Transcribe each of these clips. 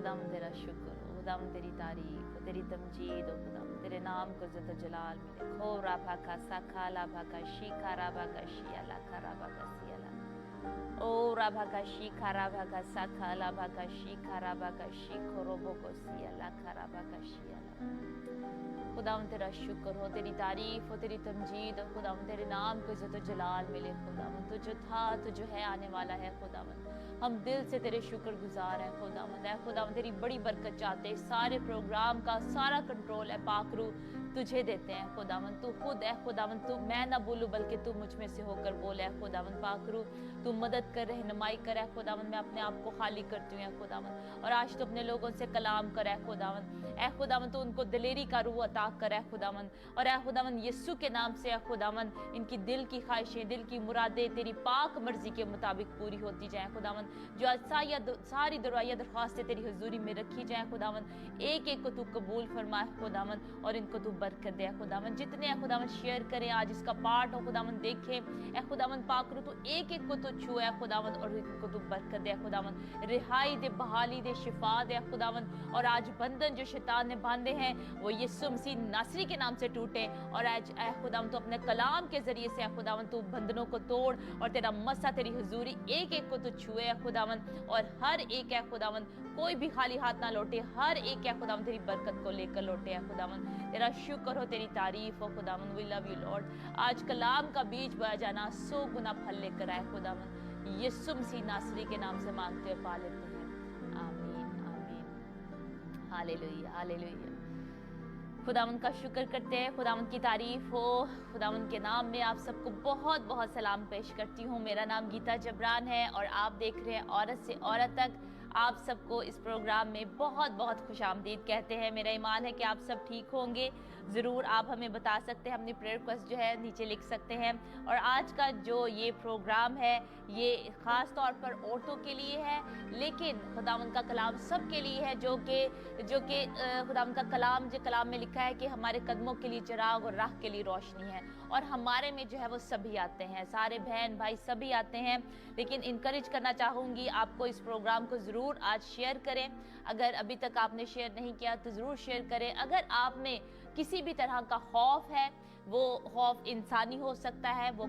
खुदावंद तेरा शुक्र हो, खुदावंद तेरी तारीफ हो, तेरी तमजीद हो, खुदावंद तेरे नाम को इज्जत जलाल मिले। खो राभा का साखा लाभा का शीखा राभा का शियाला खा राभा का सियाला ओ राभा का शीखा राभा का साखा लाभा का शीखा राभा का शीखो रोबो को सियाला खा राभा का शियाला। खुदावंद तेरा शुक्र हो, तेरी तारीफ हो, तेरी तमजीद हो, खुदावंद तेरे नाम को इज्जत जलाल मिले। खुदावंद तू जो था, तू जो है, आने वाला है। खुदावंद हम दिल से तेरे शुक्र गुजार हैं। खुदावंद है, खुदावंद तेरी बड़ी बरकत चाहते हैं। सारे प्रोग्राम का सारा कंट्रोल है पाकरू तुझे देते हैं। खुदावंद तू खुद है। खुदावंद तू मैं ना बोलूं बल्कि तू मुझ में से होकर बोले। खुदावंद पाकरू तू मदद कर, रहनुमाई करे। खुदावंद मैं अपने आप को खाली करती हूँ खुदावंद, और आज तो अपने लोगों से कलाम करे। खुदावंद ऐ खुदावंद तू उनको दिलेरी का रूह अता करे खुदावंद, और ऐ खुदावंद यीशु के नाम से खुदावंद इनकी दिल की ख्वाहिशें, दिल की मुरादें तेरी पाक मर्जी के मुताबिक पूरी होती जाए। खुदावंद जो सारी दुआएं दरख्वास्तें तेरी हुजूरी में रखी जाए। खुदावंद एक एक को तू कबूल फरमाए खुदावंद, और इनको तू बरकत दे। खुदावंद जितने खुदावंद शेयर करें आज इसका पार्ट हो खुदावंद देखें ऐ खुदावंद पाक रू तू एक एक को तो छुए खुदावंद, और इनको तू बरकत दे खुदावंद, रिहाई दे, बहाली दे, शिफा दे खुदावंद। और आज बंधन जो शैतान ने बांधे हैं वो यीशु मसीह नासरी के नाम से टूटे, और आज ऐ खुदावंद तू अपने कलाम के जरिए से खुदावंद तू बंधनों को तोड़, और तेरा मसा तेरी हुजूरी एक एक को तो छुए खुदावंद, और हर एक है खुदावंद कोई भी खाली हाथ ना लौटे, हर एक है खुदावंद तेरी बरकत को लेकर लौटे है खुदावंद। तेरा शुक्र हो, तेरी तारीफ हो खुदावंद। We love you Lord. आज कलाम का बीज बोया जाना 100 गुना फल लेकर आए खुदावंद। यीशु मसीह नासरी के नाम से मांगते हुए पा लेते हैं, आमीन आमीन। Hallelujah hallelujah. खुदावंद का शुक्र करते हैं, खुदावंद की तारीफ हो। खुदावंद के नाम में आप सबको बहुत बहुत सलाम पेश करती हूँ। मेरा नाम गीता जबरान है और आप देख रहे हैं औरत से औरत तक। आप सबको इस प्रोग्राम में बहुत बहुत खुशामदीद कहते हैं। मेरा ईमान है कि आप सब ठीक होंगे। ज़रूर आप हमें बता सकते हैं, अपनी प्रेयर रिक्वेस्ट जो है नीचे लिख सकते हैं। और आज का जो ये प्रोग्राम है ये ख़ास तौर पर औरतों के लिए है, लेकिन खुदावंद का कलाम सब के लिए है, जो कि खुदावंद का कलाम में लिखा है कि हमारे कदमों के लिए चिराग और राह के लिए रोशनी है। और हमारे में जो है वो सभी आते हैं, सारे बहन भाई सभी आते हैं। लेकिन इनकरेज करना चाहूँगी आपको, इस प्रोग्राम को ज़रूर आज शेयर करें। अगर अभी तक आपने शेयर नहीं किया तो ज़रूर शेयर करें। अगर आप में किसी भी तरह का खौफ है, वो खौफ इंसानी हो सकता है, वो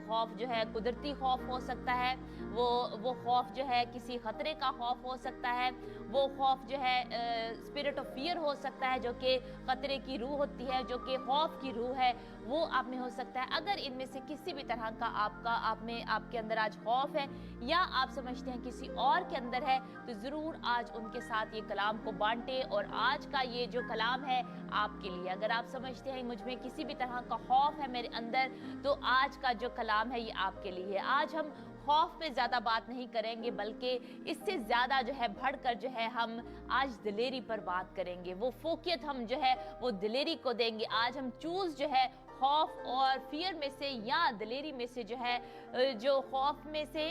खौफ जो है कुदरती खौफ हो सकता है, वो खौफ जो है किसी खतरे का खौफ हो सकता है, वो खौफ जो है स्पिरिट ऑफ फियर हो सकता है, जो कि खतरे की रूह होती है, जो कि खौफ की रूह है, वो आप में हो सकता है। अगर इनमें से किसी भी तरह का आपके अंदर आज खौफ है, या आप समझते हैं किसी और के अंदर है, तो ज़रूर आज उनके साथ ये कलाम को बांटें। और आज का ये जो कलाम है आपके लिए, अगर आप समझते हैं मुझ में किसी भी तरह का खौफ है मेरे अंदर, तो आज का जो कलाम है ये आपके लिए है। आज हम खौफ पे ज़्यादा बात नहीं करेंगे, बल्कि इससे ज़्यादा जो है बढ़कर जो है हम आज दिलेरी पर बात करेंगे। वो फोकियत हम जो है वो दिलेरी को देंगे। आज हम चूज़ जो है खौफ और फियर में से या दिलेरी में से जो है, जो खौफ में से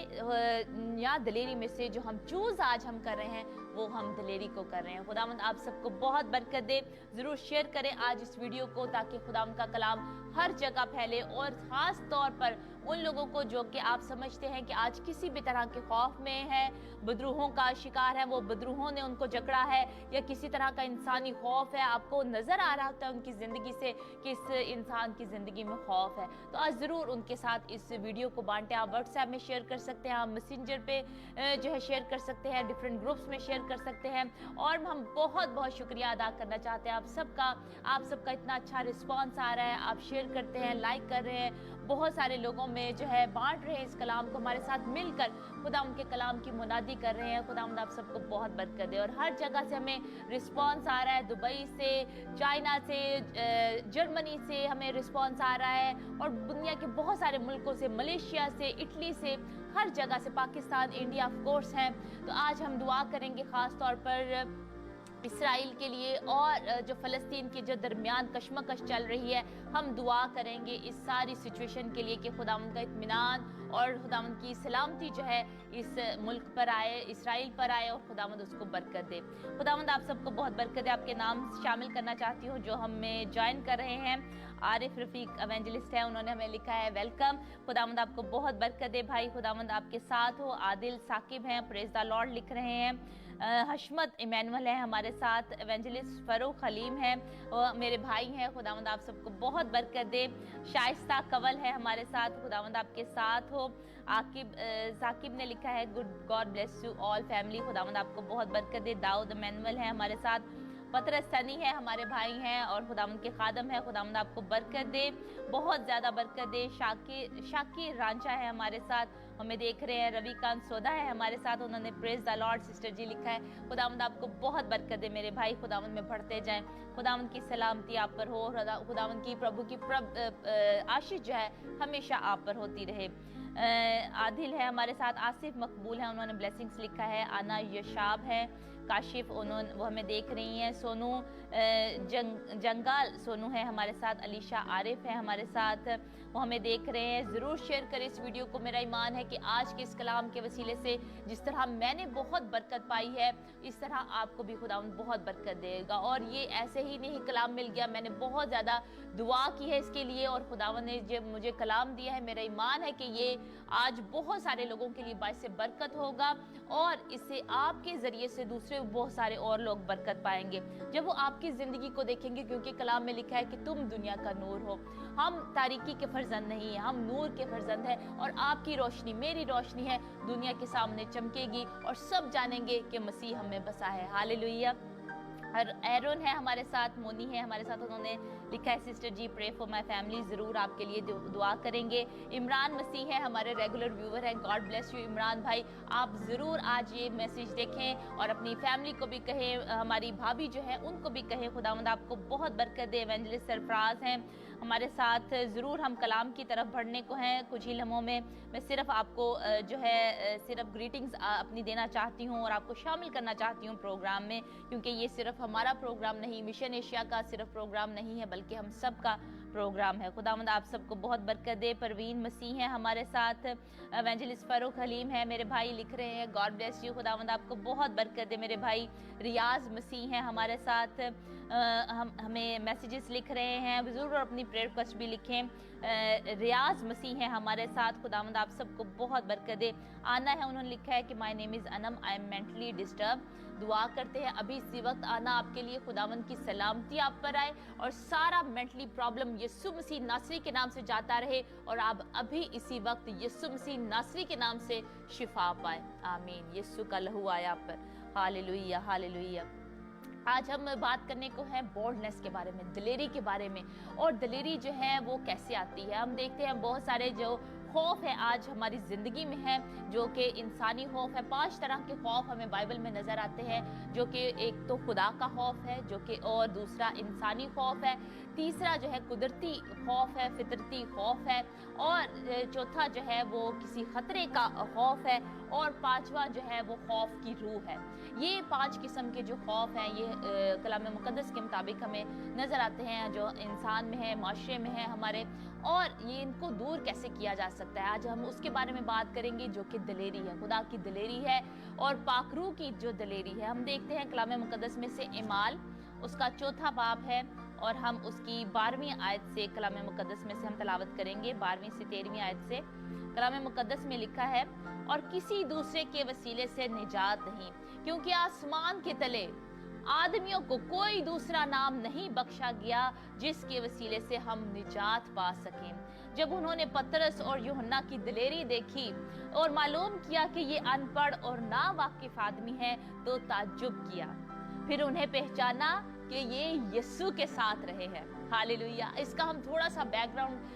या दिलेरी में से जो हम चूज़ आज हम कर रहे हैं वो हम दिलेरी को कर रहे हैं। खुदावंद आप सबको बहुत बरकत दे। ज़रूर शेयर करें आज इस वीडियो को, ताकि खुदावंद का कलाम हर जगह फैले, और ख़ास तौर पर उन लोगों को जो कि आप समझते हैं कि आज किसी भी तरह के खौफ में है, बदरूहों का शिकार है, वो बदरूहों ने उनको जकड़ा है, या किसी तरह का इंसानी खौफ है, आपको नज़र आ रहा होता है उनकी ज़िंदगी से कि इस इंसान की ज़िंदगी में खौफ है, तो आज ज़रूर उनके साथ इस वीडियो को बांटें। आप व्हाट्सएप में शेयर कर सकते हैं, आप मैसेंजर पे जो है शेयर कर सकते हैं, डिफरेंट ग्रुप्स में शेयर कर सकते हैं। और हम बहुत बहुत शुक्रिया अदा करना चाहते हैं आप सबका इतना अच्छा रिस्पॉन्स आ रहा है। आप शेयर करते हैं, लाइक कर रहे हैं, बहुत सारे लोगों में जो है बांट रहे हैं इस कलाम को, हमारे साथ मिलकर खुदा उनके कलाम की मुनादी कर रहे हैं। खुदा आप सबको बहुत बरकत दे। और हर जगह से हमें रिस्पॉन्स आ रहा है, दुबई से, चाइना से, जर्मनी से हमें रिस्पॉन्स आ रहा है, और दुनिया के बहुत सारे मुल्कों से, मलेशिया से, इटली से, हर जगह से, पाकिस्तान, इंडिया ऑफ कोर्स हैं। तो आज हम दुआ करेंगे ख़ास तौर पर इसराइल के लिए, और जो फ़लस्तीन के जो दरमियान कशमकश चल रही है, हम दुआ करेंगे इस सारी सिचुएशन के लिए कि खुदावंद का इत्मीनान और खुदावंद की सलामती जो है इस मुल्क पर आए, इसराइल पर आए, और खुदावंद उसको बरकत दे। खुदावंद आप सबको बहुत बरकत दे। आपके नाम शामिल करना चाहती हूँ जो हमें ज्वाइन कर रहे हैं। आरिफ रफ़ीक एवेंजलिस्ट है, उन्होंने हमें लिखा है वेलकम। खुदावंद आपको बहुत बरकत दे भाई, खुदावंद आपके साथ हो। आदिल साकिब हैं, प्रेज़ द लॉर्ड लिख रहे हैं। हशमत इमैनुअल है हमारे साथ, एवेंजलिस्ट फ़रूक हलीम है, मेरे भाई हैं, खुदावंद आप सबको बहुत बरकत दे। शाइस्ता कवल है हमारे साथ, खुदावंद आपके साथ हो। आकिब जाकिब ने लिखा है good God bless you all family, खुदावंद आपको बहुत बरकत दे। दाऊद इमैनुअल है हमारे साथ, पतरस सनी है हमारे भाई हैं और खुदावंद के खादम है, खुदावंद आपको बरकत दे, बहुत ज़्यादा बरकत दे। शाकिर रांचा है हमारे साथ, हमें देख रहे हैं। रविकांत सोदा है हमारे साथ, उन्होंने प्रेज द लॉर्ड सिस्टर जी लिखा है, खुदावंद आपको बहुत बरकत दे मेरे भाई, खुदावंद में बढ़ते जाएं, खुदावंद की सलामती आप पर हो, खुदावंद की प्रभु की आशीष जो है हमेशा आप पर होती रहे। आदिल है हमारे साथ, आसिफ मकबूल है, उन्होंने ब्लेसिंग्स लिखा है। आना यशाब है, काशिफ उन्होंने वो हमें देख रही हैं। सोनू जंगाल सोनू है हमारे साथ, अलीशा आरिफ है हमारे साथ, वो हमें देख रहे हैं। ज़रूर शेयर करें इस वीडियो को। मेरा ईमान है कि आज के इस कलाम के वसीले से जिस तरह मैंने बहुत बरकत पाई है, इस तरह आपको भी खुदावंद बहुत बरकत देगा। और ये ऐसे ही नहीं कलाम मिल गया, मैंने बहुत ज़्यादा दुआ की है इसके लिए और खुदावंद ने जब मुझे कलाम दिया है, मेरा ईमान है कि ये आज बहुत सारे लोगों के लिए बाइस से बरकत होगा और इससे आपके ज़रिए से दूसरे बहुत सारे और लोग बरकत पाएंगे जब वो आपकी ज़िंदगी को देखेंगे, क्योंकि कलाम में लिखा है कि तुम दुनिया का नूर हो। हम तारीकी के फर्जंद नहीं है, हम नूर के फर्जंद है और आपकी रोशनी, मेरी रोशनी है, दुनिया के सामने चमकेगी और सब जानेंगे कि मसीह हमें बसा है। हालेलुया। और एरोन है हमारे साथ, मोनी है हमारे साथ, उन्होंने लिखा है sister ji pray for my family, ज़रूर आपके लिए दुआ करेंगे। इमरान मसीह है हमारे रेगुलर व्यूवर हैं, गॉड ब्लेस यू इमरान भाई, आप ज़रूर आज ये मैसेज देखें और अपनी फैमिली को भी कहें, हमारी भाभी जो है उनको भी कहें, खुदावंद आपको बहुत बरकत दे। एवेंजलिस्ट सरफराज हैं हमारे साथ, ज़रूर हम कलाम की तरफ बढ़ने को हैं कुछ ही लम्हों में। मैं सिर्फ आपको जो है सिर्फ ग्रीटिंग्स अपनी देना चाहती हूँ और आपको शामिल करना चाहती हूँ प्रोग्राम में, क्योंकि ये सिर्फ हमारा प्रोग्राम नहीं, मिशन एशिया का सिर्फ प्रोग्राम नहीं है, बल्कि हम सब का प्रोग्राम है। खुदावंद आप सबको बहुत बरकत दे। परवीन मसीह है हमारे साथ, एवेंजलिस्ट फ़रूक हलीम है मेरे भाई, लिख रहे हैं गॉड ब्लेस यू, खुदावंद आपको बहुत बरकत दे मेरे भाई। रियाज मसीह हैं हमारे साथ, हमें मैसेजेस लिख रहे हैं, ज़रूर अपनी प्रेयर रिक्वेस्ट भी लिखें। रियाज मसीह हैं हमारे साथ, खुदावंद आप सबको बहुत बरकत दे। आना है, उन्होंने लिखा है कि my name is Anam, I am mentally disturb. दुआ करते हैं अभी इसी वक्त आना आपके लिए, खुदावंद की सलामती आप पर आए और सारा मेंटली प्रॉब्लम यीशु मसीह नासरी के नाम से जाता रहे और आप अभी इसी वक्त यीशु मसीह नासरी के नाम से शिफा पाए। आमीन। यीशु का लहू आया आप पर। Hallelujah, hallelujah. आज हम बात करने को है बोल्डनेस के बारे में, दिलेरी के बारे में, और दिलेरी जो है वो कैसे आती है। हम देखते हैं बहुत सारे जो खौफ है आज हमारी ज़िंदगी में है, जो कि इंसानी खौफ है। 5 तरह के खौफ हमें बाइबल में नज़र आते हैं, जो कि एक तो खुदा का खौफ है, जो कि और दूसरा इंसानी खौफ है, तीसरा जो है कुदरती खौफ है, फितरती खौफ है, और चौथा जो है वो किसी खतरे का खौफ है, और पांचवा जो है वो खौफ की रूह है। ये 5 किस्म के जो खौफ हैं ये कलाम मुकद्दस के मुताबिक हमें नज़र आते हैं, जो इंसान में है, माशरे में है हमारे, और ये इनको दूर कैसे किया जा सकता है। आज हम उसके बारे में बात करेंगे, जो कि दिलेरी है, खुदा की दिलेरी है और पाकरू की जो दिलेरी है। हम देखते हैं कलाम मुकद्दस में से इमाल उसका 4था बाब है और हम उसकी 12वीं आयत से कलाम मुकद्दस में से हम तलावत करेंगे। 12वीं से 13वीं आयत से कलाम मुकद्दस में लिखा है, और किसी दूसरे के वसीले से निजात नहीं, क्योंकि आसमान के तले आदमियों को कोई दूसरा नाम नहीं बख्शा गया जिसके वसीले से हम निजात पा सकें। जब उन्होंने पतरस और यूहन्ना की दिलेरी देखी और मालूम किया कि ये अनपढ़ और नावाकिफ आदमी है, तो ताज्जुब किया। फिर उन्हें पहचाना कि ये यीशु के साथ रहे हैं। हालेलुया। इसका हम थोड़ा सा बैकग्राउंड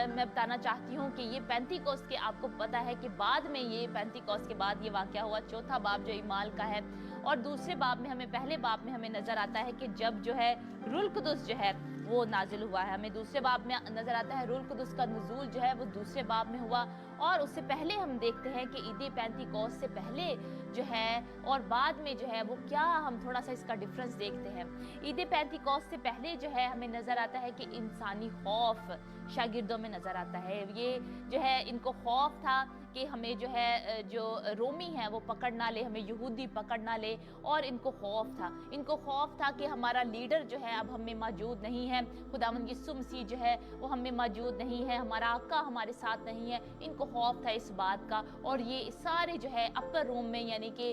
मैं बताना चाहती हूँ कि ये पेंतीकोस्त के, आपको पता है कि बाद में ये पेंतीकोस्त के बाद ये वाकया हुआ। 4था बाब जो इमाल का है, और दूसरे बाब में हमें, पहले बाब में हमें नजर आता है कि जब जो है रूहुल कुदुस जो है वो नाजिल हुआ है। हमें दूसरे बाब में नजर आता है रूहुल कुदुस का नुज़ूल जो है वो दूसरे बाब में हुआ, और उससे पहले हम देखते हैं कि ईद पेंतीकोस्त से पहले जो है और बाद में जो है वो क्या, हम थोड़ा सा इसका डिफरेंस देखते हैं। ईद पेंतीकोस्त से पहले जो है हमें नजर आता है कि इंसानी खौफ शागिर्दों में नजर आता है। ये जो है इनको खौफ था कि हमें जो है जो रोमी है वो पकड़ ना ले, हमें यहूदी पकड़ ना ले, और इनको खौफ था। इनको खौफ था कि हमारा लीडर जो है अब हमें मौजूद नहीं है, खुदावंद यीशु मसीह जो है वो हमें मौजूद नहीं है, हमारा आका हमारे साथ नहीं है। इनको खौफ था इस बात का। और ये सारे जो है अपर रूम में, यानी कि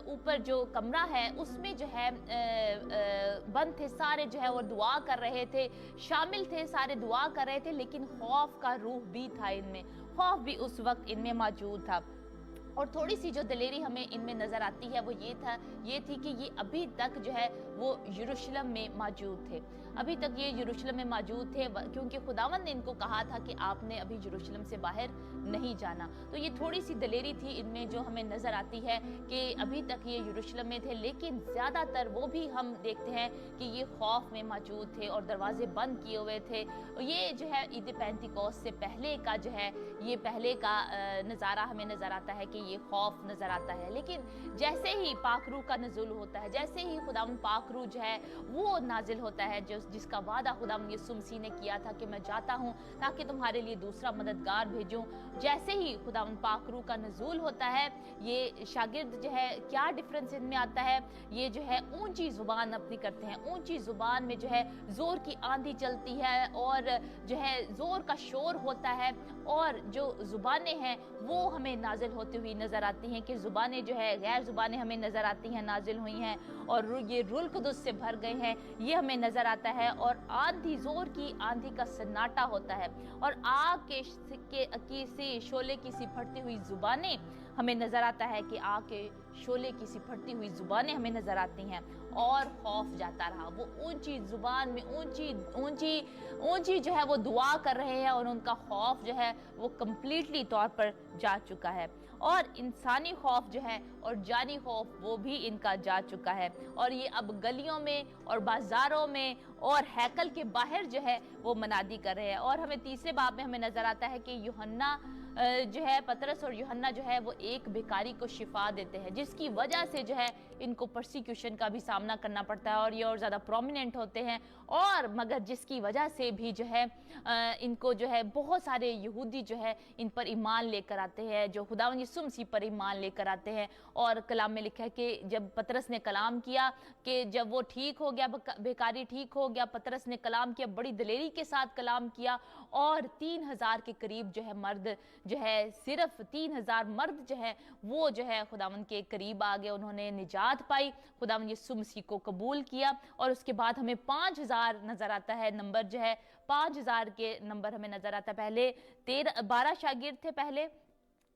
ऊपर जो कमरा है उसमें जो है बंद थे सारे, जो है वो दुआ कर रहे थे, शामिल थे, सारे दुआ कर रहे थे, लेकिन खौफ का रूह भी था इनमें, खौफ भी उस वक्त इनमें मौजूद था। और थोड़ी सी जो दलेरी हमें इनमें नजर आती है वो ये थी कि ये अभी तक जो है वो यरूशलेम में मौजूद थे, अभी तक ये यरूशलेम में मौजूद थे, क्योंकि खुदावंद ने इनको कहा था कि आपने अभी यरूशलेम से बाहर नहीं जाना। तो ये थोड़ी सी दलेरी थी इनमें जो हमें नजर आती है कि अभी तक ये यरूशलेम में थे, लेकिन ज्यादातर वो भी हम देखते हैं कि ये खौफ में मौजूद थे और दरवाजे बंद किए हुए थे। ये जो है ईद पेंतिकोस्त से पहले का जो है ये पहले का नज़ारा हमें नजर आता है कि ये खौफ नजर आता है। लेकिन जैसे ही पाक रूह का नज़ुल होता है, जैसे ही खुदावंद पाक रूह जो है वो नाजिल होता है, जो जिसका वादा खुदावंद यीशु मसीह ने किया था कि मैं जाता हूँ ताकि तुम्हारे लिए दूसरा मददगार भेजूं, जैसे ही खुदावंद पाक रूह का नज़ुल होता है, ये शागिर्द जो है क्या डिफरेंस इनमें आता है, ये जो है ऊंची जुबान अपनी करते हैं, ऊंची जुबान में जो है जोर की आंधी चलती है और जो है जोर का शोर होता है, और जो जुबानें हैं वो हमें नाजिल होती हुई नजर आती हैं, कि जुबानें जो है गैर जुबानें हमें नजर आती हैं, नाजिल हुई हैं और ये रूह कुदुस से भर गए हैं, ये हमें नजर आता है। और आंधी, जोर की आंधी का सन्नाटा होता है और आग के से शोले की सी फटती हुई जुबानें हमें नजर आता है, कि आग के शोले की सी फटती हुई जुबानें हमें नजर आती हैं। और खौफ जाता रहा, वो ऊंची जुबान में ऊंची जो है वो दुआ कर रहे हैं और उनका खौफ जो है वो कंप्लीटली तौर पर जा चुका है। और इंसानी खौफ जो है और जानी खौफ वो भी इनका जा चुका है, और ये अब गलियों में और बाजारों में और हैकल के बाहर जो है वो मनादी कर रहे हैं। और हमें तीसरे बाब में हमें नजर आता है कि यूहन्ना जो है, पतरस और यूहन्ना जो है वो एक भिखारी को शिफा देते हैं, जिसकी वजह से जो है इनको परसिक्यूशन का भी सामना करना पड़ता है और ये और ज़्यादा प्रोमिनेंट होते हैं। और मगर जिसकी वजह से भी जो है इनको जो है बहुत सारे यहूदी जो है इन पर ईमान लेकर आते हैं, जो खुदावंद यीशु मसीह पर ईमान लेकर आते हैं। और कलाम में लिखा है कि जब पतरस ने कलाम किया, कि जब वो ठीक हो गया, भिखारी ठीक हो गया, पतरस ने कलाम किया, बड़ी दलेरी के साथ कलाम किया, और 3000 के करीब जो है मर्द जो है, सिर्फ 3000 मर्द जो है वो जो है खुदावंद के करीब आ गए, उन्होंने निजात पाई, खुदावंद यीशु मसीह को कबूल किया। और उसके बाद हमें 5000 नजर आता है, नंबर जो है 5000 के नंबर हमें नजर आता है। पहले 12 शागिर्द थे पहले,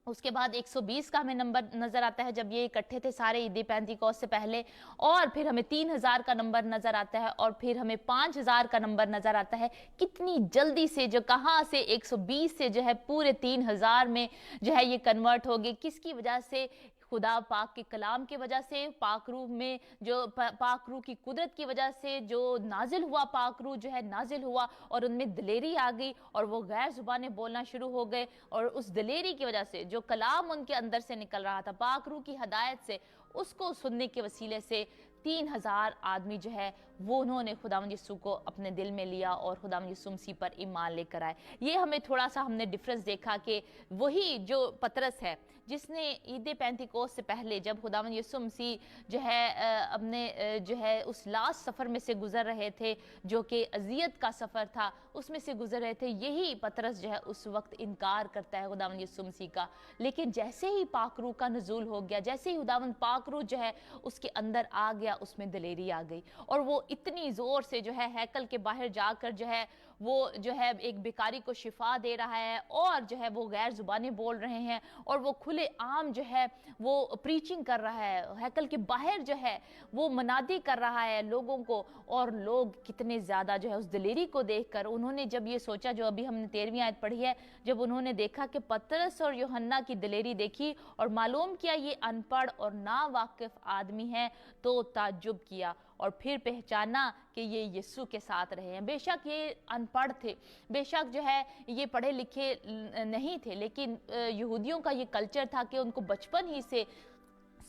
उसके बाद 120 का हमें नंबर नजर आता है जब ये इकट्ठे थे सारे ईद पेंतिकोस्त से पहले, और फिर हमें 3000 का नंबर नजर आता है, और फिर हमें 5000 का नंबर नजर आता है। कितनी जल्दी से जो कहां से 120 से जो है पूरे 3000 में जो है ये कन्वर्ट हो गए, किसकी वजह से? खुदा पाक के कलाम की वजह से, पाक रूह में जो पाक रूह की कुदरत की वजह से जो नाजिल हुआ, पाक रूह जो है नाजिल हुआ और उनमें दलेरी आ गई और वो गैर जुबानें बोलना शुरू हो गए। और उस दलेरी की वजह से जो कलाम उनके अंदर से निकल रहा था पाक रूह की हदायत से, उसको सुनने के वसीले से 3000 आदमी जो है वो उन्होंने खुदावंद यीशु को अपने दिल में लिया और खुदावंद यीशु मसीह पर ईमान लेकर आए। ये हमें थोड़ा सा हमने डिफरेंस देखा कि वही जो पतरस है जिसने ईद पेंतिकोस्त से पहले जब खुदावंद यीशु मसीह जो है अपने जो है उस लास्ट सफ़र में से गुजर रहे थे, जो कि अजियत का सफ़र था, उसमें से गुजर रहे थे, यही पतरस जो है उस वक्त इनकार करता है खुदावंद यीशु मसीह का। लेकिन जैसे ही पाक रूह का नुज़ूल हो गया, जैसे ही खुदावंद पाक रूह जो है उसके अंदर आ गया, उसमें दलेरी आ गई और वो इतनी ज़ोर से जो है हैकल के बाहर जाकर जो है वो जो है एक भिखारी को शिफा दे रहा है और जो है वो गैर जुबानें बोल रहे हैं और वो खुले आम जो है वो प्रीचिंग कर रहा है, हैकल के बाहर जो है वो मनादी कर रहा है लोगों को। और लोग कितने ज़्यादा जो है उस दलेरी को देखकर उन्होंने जब ये सोचा, जो अभी हमने 13वीं आयत पढ़ी है, जब उन्होंने देखा कि पतरस और यूहन्ना की दलेरी देखी और मालूम किया ये अनपढ़ और ना वाकिफ आदमी हैं, तो ताज्जुब किया और फिर पहचाना कि ये यीशु के साथ रहे हैं। बेशक ये अनपढ़ थे, बेशक जो है ये पढ़े लिखे नहीं थे, लेकिन यहूदियों का ये कल्चर था कि उनको बचपन ही से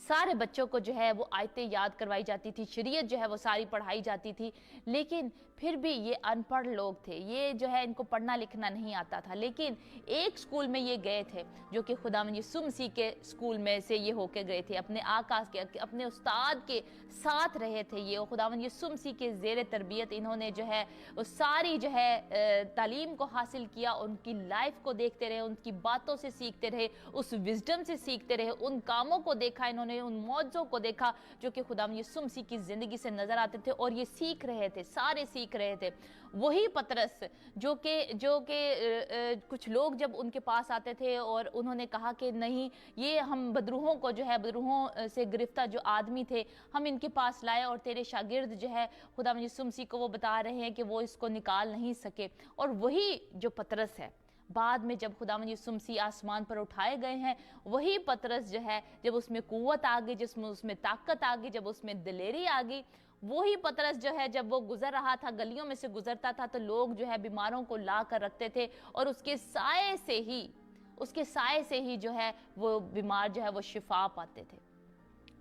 सारे बच्चों को जो है वो आयतें याद करवाई जाती थी, शरीयत जो है वो सारी पढ़ाई जाती थी, लेकिन फिर भी ये अनपढ़ लोग थे, ये जो है इनको पढ़ना लिखना नहीं आता था। लेकिन एक स्कूल में ये गए थे जो कि खुदावंद यीशु मसीह के स्कूल में से ये होके गए थे, अपने आका के, अपने उस्ताद के साथ रहे थे ये, खुदावंद यीशु मसीह के ज़ेर तरबियत इन्होंने जो है वो सारी जो है तालीम को हासिल किया, उनकी लाइफ को देखते रहे, उनकी बातों से सीखते रहे, उस विजडम से सीखते रहे, उन कामों को देखा इन्होंने, उन मौजों को देखा जो कि खुदावंद यीशु मसीह की ज़िंदगी से नज़र आते थे, और ये सीख रहे थे, सारे सीख रहे थे। वही पतरस जो कि कुछ लोग जब उनके पास आते थे और उन्होंने कहा कि नहीं, ये हम बदरूहों को जो है, बदरूहों से गिरफ्तार जो आदमी थे, हम इनके पास लाए और तेरे शागिर्द जो है खुदावंद यीशु मसीह को वो बता रहे हैं कि वो इसको निकाल नहीं सके। और वही जो पतरस है, बाद में जब खुदावंद यीशु मसीह आसमान पर उठाए गए हैं, वही पतरस जो है, जब उसमें कुव्वत आ गई, जिसमें उसमें ताकत आ गई, जब उसमें दिलेरी आ गई, वही पतरस जो है जब वो गुजर रहा था, गलियों में से गुजरता था, तो लोग जो है बीमारों को ला कर रखते थे और उसके साए से ही जो है वो बीमार जो है वो शिफा पाते थे।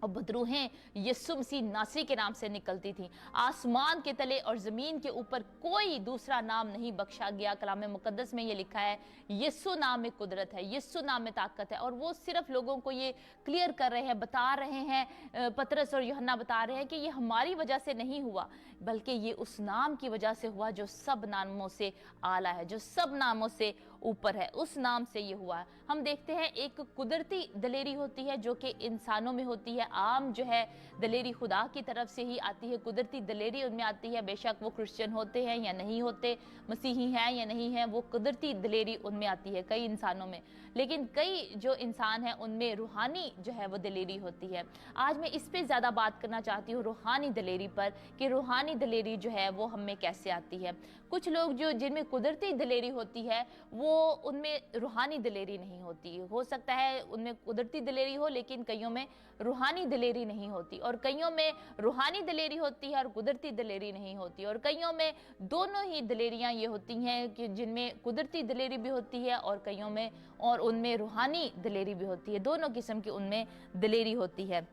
और बदरूहें यीशु मसीह नासरी के नाम से निकलती थी। आसमान के तले और ज़मीन के ऊपर कोई दूसरा नाम नहीं बख्शा गया। कलाम मुकद्दस में ये लिखा है, यीशु नाम में कुदरत है, यीशु नाम में ताकत है। और वो सिर्फ लोगों को ये क्लियर कर रहे हैं, बता रहे हैं, पतरस और यूहन्ना बता रहे हैं कि ये हमारी वजह से नहीं हुआ, बल्कि ये उस नाम की वजह से हुआ जो सब नामों से आला है, जो सब नामों से ऊपर है, उस नाम से ये हुआ है। हम देखते हैं एक कुदरती दलेरी होती है जो कि इंसानों में होती है, आम जो है दलेरी खुदा की तरफ से ही आती है, कुदरती दलेरी उनमें आती है, बेशक वो क्रिश्चियन होते हैं या नहीं होते, मसीही हैं या नहीं हैं, वो कुदरती दलेरी उनमें आती है कई इंसानों में। लेकिन कई जो इंसान हैं उनमें रूहानी जो है वो दलेरी होती है। आज मैं इस पे ज़्यादा बात करना चाहती हूँ, रूहानी दलेरी पर, कि रूहानी दलेरी जो है वो हमें कैसे आती है। कुछ लोग जो जिनमें कुदरती दलेरी होती है वो उनमें रूहानी दलेरी नहीं होती। हो सकता है उनमें कुदरती दलेरी हो लेकिन कईयों में रूहानी दलेरी नहीं होती, और कईयों में रूहानी दलेरी होती है और कुदरती दलेरी नहीं होती, और कईयों में दोनों ही दलेरियां ये होती हैं कि जिनमें कुदरती दलेरी भी होती है और कईयों में और उनमें रूहानी दलेरी भी होती है। दोनों किस्म की उनमें दलेरी होती है।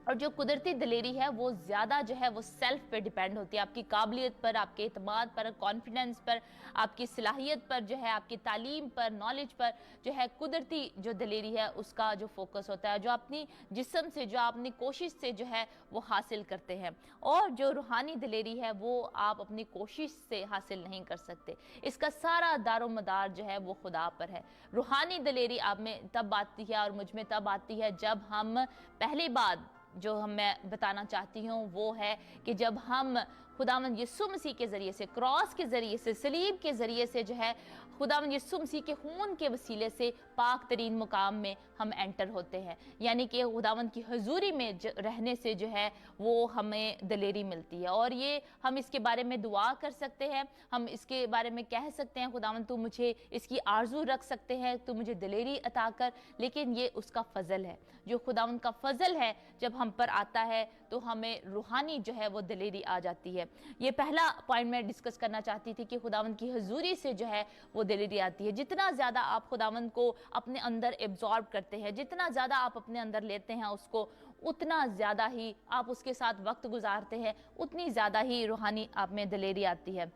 और जो कुदरती दलेरी है वो ज़्यादा जो है वो सेल्फ पे डिपेंड होती है, आपकी काबिलियत पर, आपके एतमाद पर, कॉन्फिडेंस पर, आपकी सलाहियत पर जो है, आपकी तालीम पर, नॉलेज पर जो है कुदरती जो दलेरी है उसका जो फोकस होता है, जो अपनी जिस्म से, जो अपनी कोशिश से जो है वो हासिल करते हैं। और जो रूहानी दलेरी है वो आप अपनी कोशिश से हासिल नहीं कर सकते, इसका सारा दारोमदार जो है वो खुदा पर है। रूहानी दलेरी आप में तब आती है और मुझ में तब आती है जब हम, पहली बात जो मैं बताना चाहती हूँ वो है कि जब हम खुदावंद यीशु मसीह के ज़रिए से, क्रॉस के ज़रिए से, सलीब के ज़रिए से जो है खुदावंद यीशु मसीह के खून के वसीले से पाक तरीन मुकाम में हम एंटर होते हैं, यानी कि खुदावंद की हजूरी में रहने से जो है वो हमें दलेरी मिलती है। और ये हम इसके बारे में दुआ कर सकते हैं, हम इसके बारे में कह सकते हैं खुदावंद तू मुझे इसकी आरजू रख सकते हैं, तू मुझे दलेरी अता कर, लेकिन ये उसका फजल है। जो खुदावंद का फजल है जब हम पर आता है तो हमें रूहानी जो है वो दलेरी आ जाती है। ये पहला पॉइंट मैं डिस्कस करना चाहती थी कि खुदावंद की हजूरी से जो है वो दलेरी आती है। जितना ज़्यादा आप खुदावंद को अपने अंदर एब्जॉर्ब करते हैं, जितना ज़्यादा आप अपने अंदर लेते हैं उसको, उतना ज़्यादा ही आप उसके साथ वक्त गुजारते हैं, उतनी ज़्यादा ही रूहानी आप में दलेरी आती है।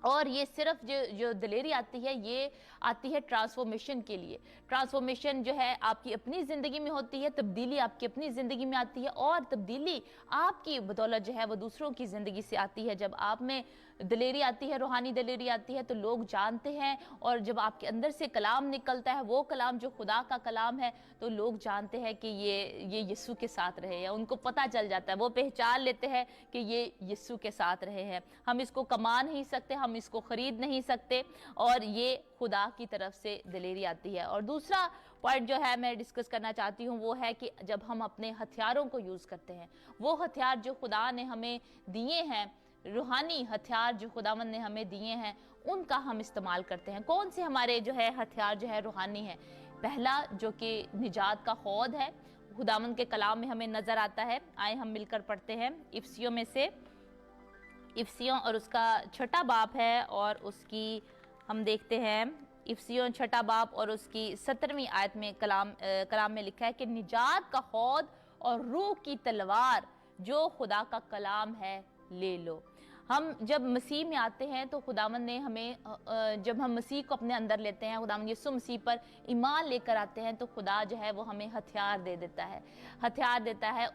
और ये सिर्फ जो दलेरी आती है ये आती है ट्रांसफॉर्मेशन के लिए। ट्रांसफॉर्मेशन जो है आपकी अपनी ज़िंदगी में होती है, तब्दीली आपकी अपनी ज़िंदगी में आती है, और तब्दीली आपकी बदौलत जो है वो दूसरों की ज़िंदगी से आती है। जब आप में दलेरी आती है, रूहानी दलेरी आती है, तो लोग जानते हैं, और जब आपके अंदर से कलाम निकलता है, वो कलाम जो खुदा का कलाम है, तो लोग जानते हैं कि ये यीशु के साथ रहे हैं, उनको पता चल जाता है, वो पहचान लेते हैं कि ये यीशु के साथ रहे हैं। हम इसको कमा नहीं सकते, हम इसको खरीद नहीं सकते, और ये खुदा की तरफ से दलेरी आती है। और दूसरा पॉइंट जो है मैं डिस्कस करना चाहती हूँ वो है कि जब हम अपने हथियारों को यूज़ करते हैं, वो हथियार जो खुदा ने हमें दिए हैं, रूहानी हथियार जो खुदावंद ने हमें दिए हैं, उनका हम इस्तेमाल करते हैं। कौन से हमारे जो है हथियार जो है रूहानी है? पहला जो कि निजात का हौद है, खुदावंद के कलाम में हमें नज़र आता है। आए हम मिलकर पढ़ते हैं इफ्सियों में से, इफ्सियों और उसका 6 बाब है, और उसकी हम देखते हैं इफ्सियों 6 बाब और उसकी 17वीं आयत में कलाम में लिखा है कि निजात का हौद और रूह की तलवार जो खुदा का कलाम है ले लो। हम जब मसीह में आते हैं तो खुदावंद ने हमें, जब हम मसीह को अपने अंदर लेते हैं, खुदावंद यीशु मसीह पर ईमान लेकर आते हैं, तो खुदा जो है वो हमें हथियार दे देता है, हथियार देता है।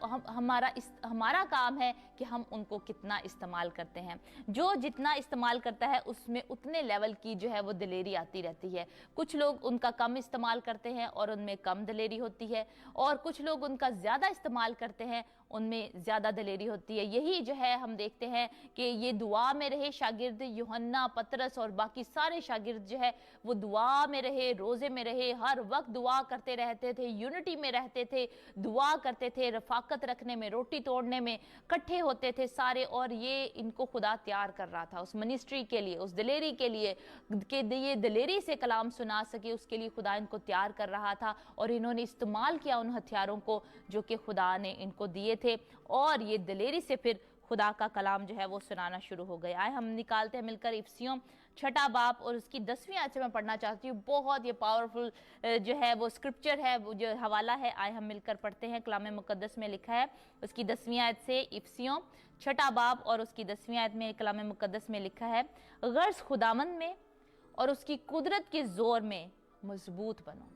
हमारा काम है कि हम उनको कितना इस्तेमाल करते हैं। जो जितना इस्तेमाल करता है उसमें उतने लेवल की जो है वो दिलेरी आती रहती है। कुछ लोग उनका कम इस्तेमाल करते हैं और उनमें कम दिलेरी होती है, और कुछ लोग उनका ज़्यादा इस्तेमाल करते हैं, उनमें ज़्यादा दिलेरी होती है। यही जो है हम देखते हैं कि ये दुआ में रहे शागिर्द, यूहन्ना, पतरस और बाकी सारे शागिर्द जो है वो दुआ में रहे, रोज़े में रहे, हर वक्त दुआ करते रहते थे, यूनिटी में रहते थे, दुआ करते थे, रफाकत रखने में, रोटी तोड़ने में इकट्ठे होते थे सारे। और ये इनको खुदा तैयार कर रहा था उस मिनिस्ट्री के लिए, उस दिलेरी के लिए, कि ये दिलेरी से कलाम सुना सके, उसके लिए खुदा इनको तैयार कर रहा था। और इन्होंने इस्तेमाल किया उन हथियारों को जो कि खुदा ने इनको दिए थे, और ये दिलेरी से फिर खुदा का कलाम जो है वो सुनाना शुरू हो गया। आए हम निकालते हैं मिलकर इफिसियों 6 बाब और उसकी 10वीं आयत से मैं पढ़ना चाहती हूँ। बहुत ये पावरफुल जो है वो स्क्रिप्चर है, वो जो हवाला है। आए हम मिलकर पढ़ते हैं। कलाम मुकद्दस में लिखा है उसकी 10वीं आयत से, इफिसियों 6 बाब और उसकी 10वीं आयत में कलाम मुकद्दस में लिखा है, गर्ज खुदावंद में और उसकी कुदरत के जोर में मजबूत बनो।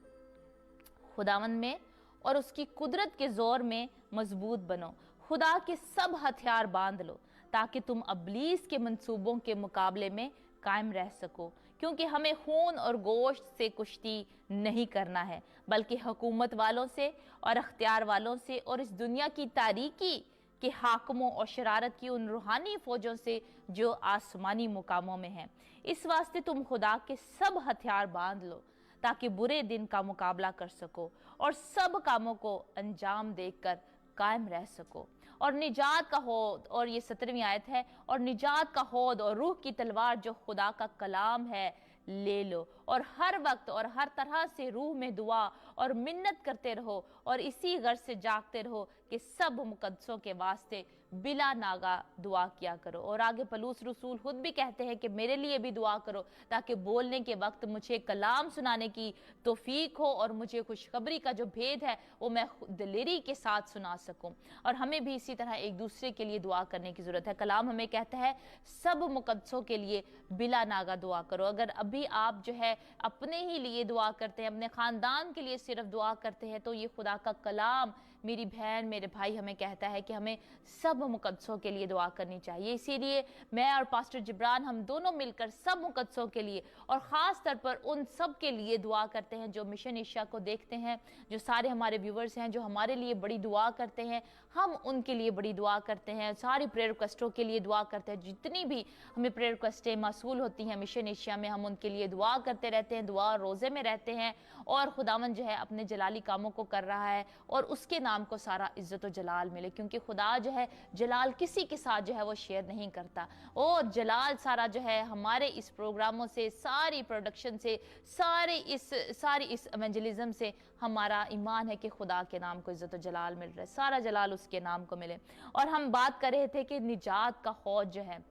खुदावंद में और उसकी कुदरत के जोर में मजबूत बनो। खुदा के सब हथियार बांध लो ताकि तुम अबलीस के मंसूबों के मुकाबले में कायम रह सको, क्योंकि हमें खून और गोश्त से कुश्ती नहीं करना है, बल्कि हुकूमत वालों से और अख्तियार वालों से और इस दुनिया की तारीकी के हाकमों और शरारत की उन रूहानी फौजों से जो आसमानी मुकामों में हैं। इस वास्ते तुम खुदा के सब हथियार बांध लो ताकि बुरे दिन का मुकाबला कर सको और सब कामों को अंजाम देकर कायम रह सको। और निजात का हौद, और ये 17वीं आयत है, और निजात का हौद और रूह की तलवार जो खुदा का कलाम है ले लो, और हर वक्त और हर तरह से रूह में दुआ और मिन्नत करते रहो, और इसी गर्ज से जागते रहो कि सब मुकद्दसों के वास्ते बिला नागा दुआ किया करो। और आगे पलूस रसूल खुद भी कहते हैं कि मेरे लिए भी दुआ करो ताकि बोलने के वक्त मुझे कलाम सुनाने की तौफीक हो और मुझे खुशखबरी का जो भेद है वो मैं दिलेरी के साथ सुना सकूं। और हमें भी इसी तरह एक दूसरे के लिए दुआ करने की ज़रूरत है। कलाम हमें कहता है सब मुकद्दसों के लिए बिला नागा दुआ करो। अगर अभी आप जो है अपने ही लिए दुआ करते हैं, अपने ख़ानदान के लिए सिर्फ दुआ करते हैं, तो ये खुदा का कलाम मेरी बहन मेरे भाई हमें कहता है कि हमें सब मुकद्दसों के लिए दुआ करनी चाहिए। इसीलिए मैं और पास्टर जिब्रान हम दोनों मिलकर सब मुकद्दसों के लिए और ख़ास तौर पर उन सब के लिए दुआ करते हैं जो मिशन एशिया को देखते हैं, जो सारे हमारे व्यूवर्स हैं जो हमारे लिए बड़ी दुआ करते हैं, हम उनके लिए बड़ी दुआ करते हैं। सारी प्रेयर रिक्वेस्टों के लिए दुआ करते हैं। जितनी भी हमें प्रेयर रिक्वेस्टें मौसूल होती हैं मिशन एशिया में, हम उनके लिए दुआ करते रहते हैं, दुआ रोज़े में रहते हैं। और खुदावंद जो है अपने जलाली कामों को कर रहा है और उसके नाम को सारा इज्जत और जलाल मिले, क्योंकि खुदा जो है जलाल किसी के साथ जो है वो शेयर नहीं करता। और जलाल सारा जो है हमारे इस प्रोग्रामों से, सारी प्रोडक्शन से, सारी इस एवेंजलिज्म से हमारा ईमान है कि खुदा के नाम को इज्जत और जलाल मिल रहा है, सारा जलाल उसके नाम को मिले। और हम बात कर रहे थे कि निजात का हौद जो है,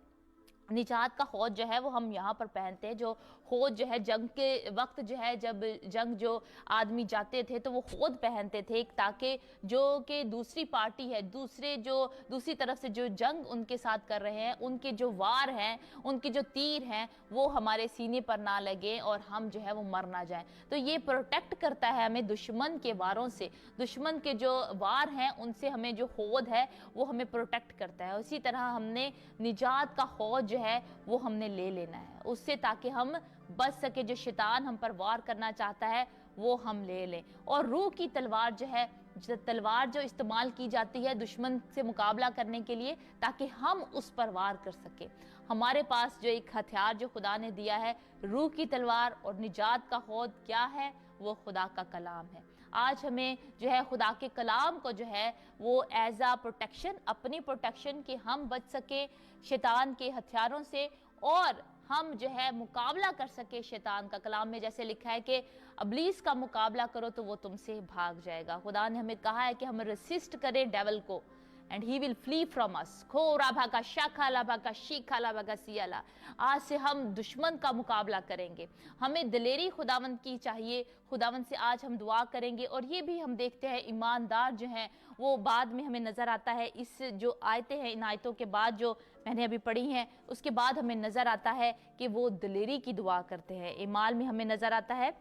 निजात का हौद जो है वो हम यहाँ पर पहनते हैं। जो हौद जो है जंग के वक्त जो है, जब जंग जो आदमी जाते थे तो वो हौद पहनते थे, ताकि जो कि दूसरी पार्टी है, दूसरी तरफ से जो जंग उनके साथ कर रहे हैं, उनके जो वार हैं, उनके जो तीर हैं, वो हमारे सीने पर ना लगे और हम जो है वो मर ना जाएं। तो ये प्रोटेक्ट करता है हमें दुश्मन के वारों से, दुश्मन के जो वार हैं उनसे हमें जो हौद है वो हमें प्रोटेक्ट करता है। उसी तरह हमने निजात का हौद जो है वो हमने ले लेना है उससे, ताकि हम बच सके। जो शैतान हम पर वार करना चाहता है वो हम ले लें। और रूह की तलवार जो है, तलवार जो इस्तेमाल की जाती है दुश्मन से मुकाबला करने के लिए, ताकि हम उस पर वार कर सके। हमारे पास जो एक हथियार जो खुदा ने दिया है, रूह की तलवार और निजात का हौद क्या है? वो खुदा का कलाम है। आज हमें जो है खुदा के कलाम को जो है वो एज आ प्रोटेक्शन, अपनी प्रोटेक्शन कि हम बच सके शैतान के हथियारों से और हम जो है मुकाबला कर सके शैतान का। कलाम में जैसे लिखा है कि अबलीस का मुकाबला करो तो वो तुमसे भाग जाएगा। खुदा ने हमें कहा है कि हम रेसिस्ट करें डेवल को, and he will flee from us. आज से हम दुश्मन का मुकाबला करेंगे। हमें दिलेरी खुदावंद की चाहिए। खुदावंद से आज हम दुआ करेंगे। और ये भी हम देखते हैं ईमानदार जो हैं वो बाद में हमें नजर आता है। इस जो आयतें हैं, इन आयतों के बाद जो मैंने अभी पढ़ी हैं, उसके बाद हमें नजर आता है कि वो दिलेरी की दुआ करते हैं। ईमाल में हमें नजर आता है,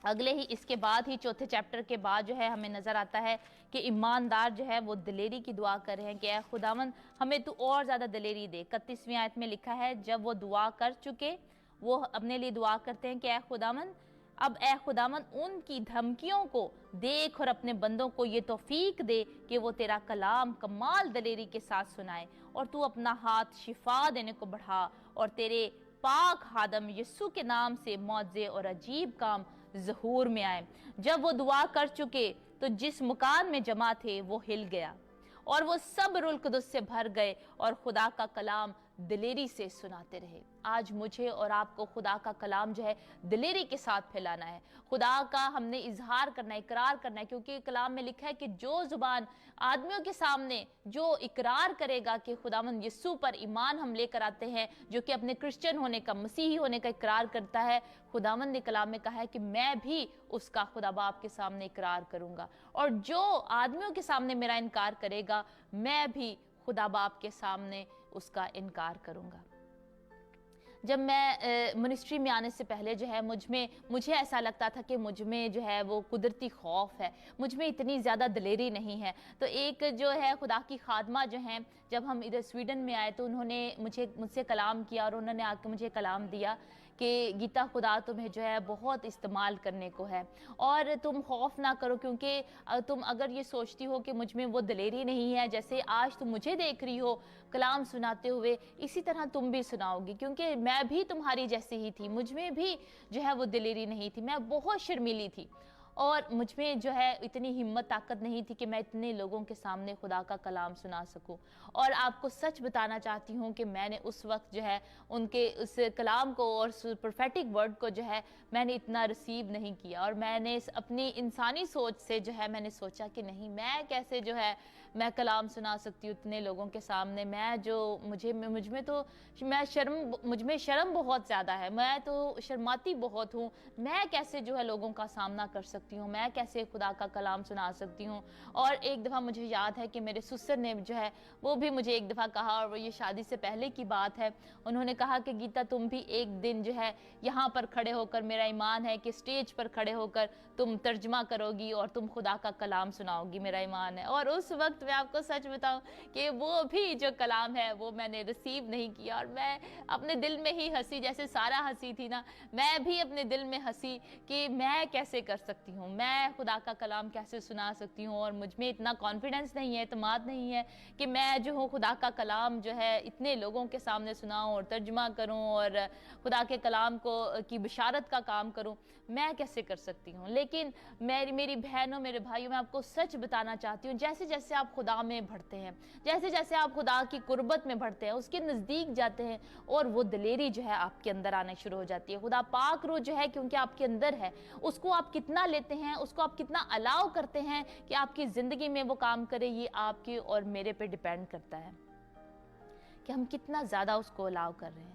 अगले ही इसके बाद ही चौथे चैप्टर के बाद जो है हमें नजर आता है कि ईमानदार जो है वो दिलेरी की दुआ कर रहे हैं कि ऐ खुदावन हमें तू और ज्यादा दिलेरी दे। 31वीं आयत में लिखा है, जब वो दुआ कर चुके वो अपने लिए दुआ करते हैं कि ऐ खुदावन, अब ऐ खुदावन उनकी धमकियों को देख और अपने बंदों को ये तौफीक दे कि वो तेरा कलाम कमाल दलेरी के साथ सुनाए, और तू अपना हाथ शिफा देने को बढ़ा, और तेरे पाक हादम यीशु के नाम से मौजे और अजीब काम ज़हूर में आए। जब वो दुआ कर चुके तो जिस मकान में जमा थे वो हिल गया और वो सब रूह कुदस से भर गए और खुदा का कलाम दिलेरी से सुनाते रहे। आज मुझे और आपको खुदा का कलाम जो है दिलेरी के साथ फैलाना है। खुदा का हमने इजहार करना है, इकरार करना है, क्योंकि कलाम में लिखा है कि जो जुबान आदमियों के सामने जो इकरार करेगा कि खुदावंद यीशु पर ईमान हम लेकर आते हैं, जो कि अपने क्रिश्चियन होने का, मसीही होने का इकरार करता है, खुदावंद ने कलाम में कहा है कि मैं भी उसका खुदा बाप के सामने इकरार करूंगा। और जो आदमियों के सामने मेरा इनकार करेगा, मैं भी खुदा बाप के सामने उसका इनकार करूंगा। जब मैं मिनिस्ट्री में आने से पहले जो है मुझे ऐसा लगता था कि मुझ में जो है वो कुदरती खौफ है, मुझ में इतनी ज़्यादा दिलेरी नहीं है। तो एक जो है खुदा की खादमा जो हैं, जब हम इधर स्वीडन में आए तो उन्होंने मुझसे कलाम किया और उन्होंने आके मुझे कलाम दिया कि गीता, खुदा तुम्हें जो है बहुत इस्तेमाल करने को है और तुम खौफ ना करो, क्योंकि तुम अगर ये सोचती हो कि मुझ में वो दिलेरी नहीं है, जैसे आज तुम मुझे देख रही हो कलाम सुनाते हुए, इसी तरह तुम भी सुनाओगी, क्योंकि मैं भी तुम्हारी जैसी ही थी। मुझ में भी जो है वो दिलेरी नहीं थी, मैं बहुत शर्मीली थी और मुझ में जो है इतनी हिम्मत ताकत नहीं थी कि मैं इतने लोगों के सामने खुदा का कलाम सुना सकूं। और आपको सच बताना चाहती हूं कि मैंने उस वक्त जो है उनके उस कलाम को और प्रोफेटिक वर्ड को जो है मैंने इतना रिसीव नहीं किया, और मैंने अपनी इंसानी सोच से जो है मैंने सोचा कि नहीं, मैं कैसे जो है मैं कलाम सुना सकती हूँ इतने लोगों के सामने। मैं जो मुझ में शर्म बहुत ज़्यादा है, मैं तो शर्माती बहुत हूँ, मैं कैसे जो है लोगों का सामना कर सकती हूँ, मैं कैसे खुदा का कलाम सुना सकती हूँ। और एक दफ़ा मुझे याद है कि मेरे सुसर ने जो है वो भी मुझे एक दफ़ा कहा, और वो ये शादी से पहले की बात है, उन्होंने कहा कि गीता तुम भी एक दिन जो है यहाँ पर खड़े होकर, मेरा ईमान है कि स्टेज पर खड़े होकर तुम तर्जमा करोगी और तुम खुदा का कलाम सुनाओगी, मेरा ईमान है। और उस वक्त मैं आपको सच बताऊं कि वो भी जो कलाम है वो मैंने रिसीव नहीं किया, और मैं अपने दिल में ही हंसी, जैसे सारा हंसी थी ना, मैं भी अपने दिल में हंसी कि मैं कैसे कर सकती हूँ, मैं खुदा का कलाम कैसे सुना सकती हूँ। और मुझ में इतना कॉन्फिडेंस नहीं है, एतमाद नहीं है कि मैं जो हूँ खुदा का कलाम जो है इतने लोगों के सामने सुनाऊँ और तर्जमा करूँ और खुदा के कलाम को की बिशारत का काम करूँ, मैं कैसे कर सकती हूँ। लेकिन मेरी बहनों, मेरे भाइयों, मैं आपको सच बताना चाहती हूँ, जैसे जैसे आप खुदा में बढ़ते हैं, जैसे जैसे आप खुदा की कुर्बत में बढ़ते हैं, उसके नज़दीक जाते हैं, और वो दिलेरी जो है आपके अंदर आना शुरू हो जाती है। खुदा पाक रूह जो है, क्योंकि आपके अंदर है, उसको आप कितना लेते हैं, उसको आप कितना अलाउ करते हैं कि आपकी ज़िंदगी में वो काम करे, ये आपके और मेरे पे डिपेंड करता है कि हम कितना ज़्यादा उसको अलाउ कर रहे हैं।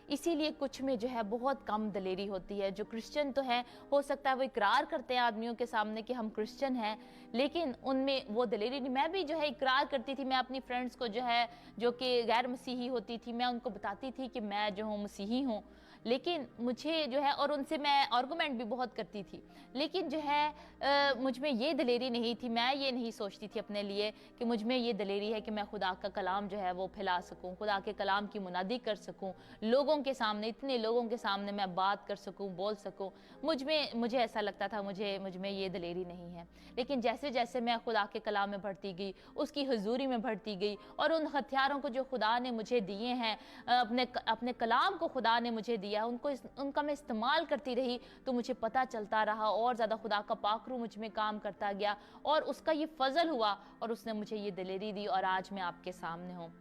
इसीलिए कुछ में जो है बहुत कम दिलेरी होती है। जो क्रिश्चियन तो है, हो सकता है वो इकरार करते हैं आदमियों के सामने कि हम क्रिश्चियन हैं, लेकिन उनमें वो दिलेरी नहीं। मैं भी जो है इकरार करती थी, मैं अपनी फ्रेंड्स को जो है जो कि गैर मसीही होती थी, मैं उनको बताती थी कि मैं जो हूँ मसीही हूँ, लेकिन मुझे जो है, और उनसे मैं आर्गूमेंट भी बहुत करती थी, लेकिन जो है मुझ में ये दिलेरी नहीं थी। मैं ये नहीं सोचती थी अपने लिए कि मुझ में ये दिलेरी है कि मैं खुदा का कलाम जो है वो फैला सकूं, खुदा के कलाम की मुनादी कर सकूं, लोगों के सामने, इतने लोगों के सामने मैं बात कर सकूं, बोल सकूं। मुझे ऐसा लगता था मुझ में ये दिलेरी नहीं है। लेकिन जैसे जैसे मैं खुदा के कलाम में बढ़ती गई, उसकी हुजूरी में बढ़ती गई, और उन हथियारों को जो खुदा ने मुझे दिए हैं, अपने कलाम को खुदा ने मुझे दिया, उनका मैं इस्तेमाल करती रही, तो मुझे पता चलता रहा और ज़्यादा खुदा का पाक रूह मुझ में काम करता गया, और उसका ये फजल हुआ और उसने मुझे ये दिलेरी दी, और आज मैं आपके सामने हूँ।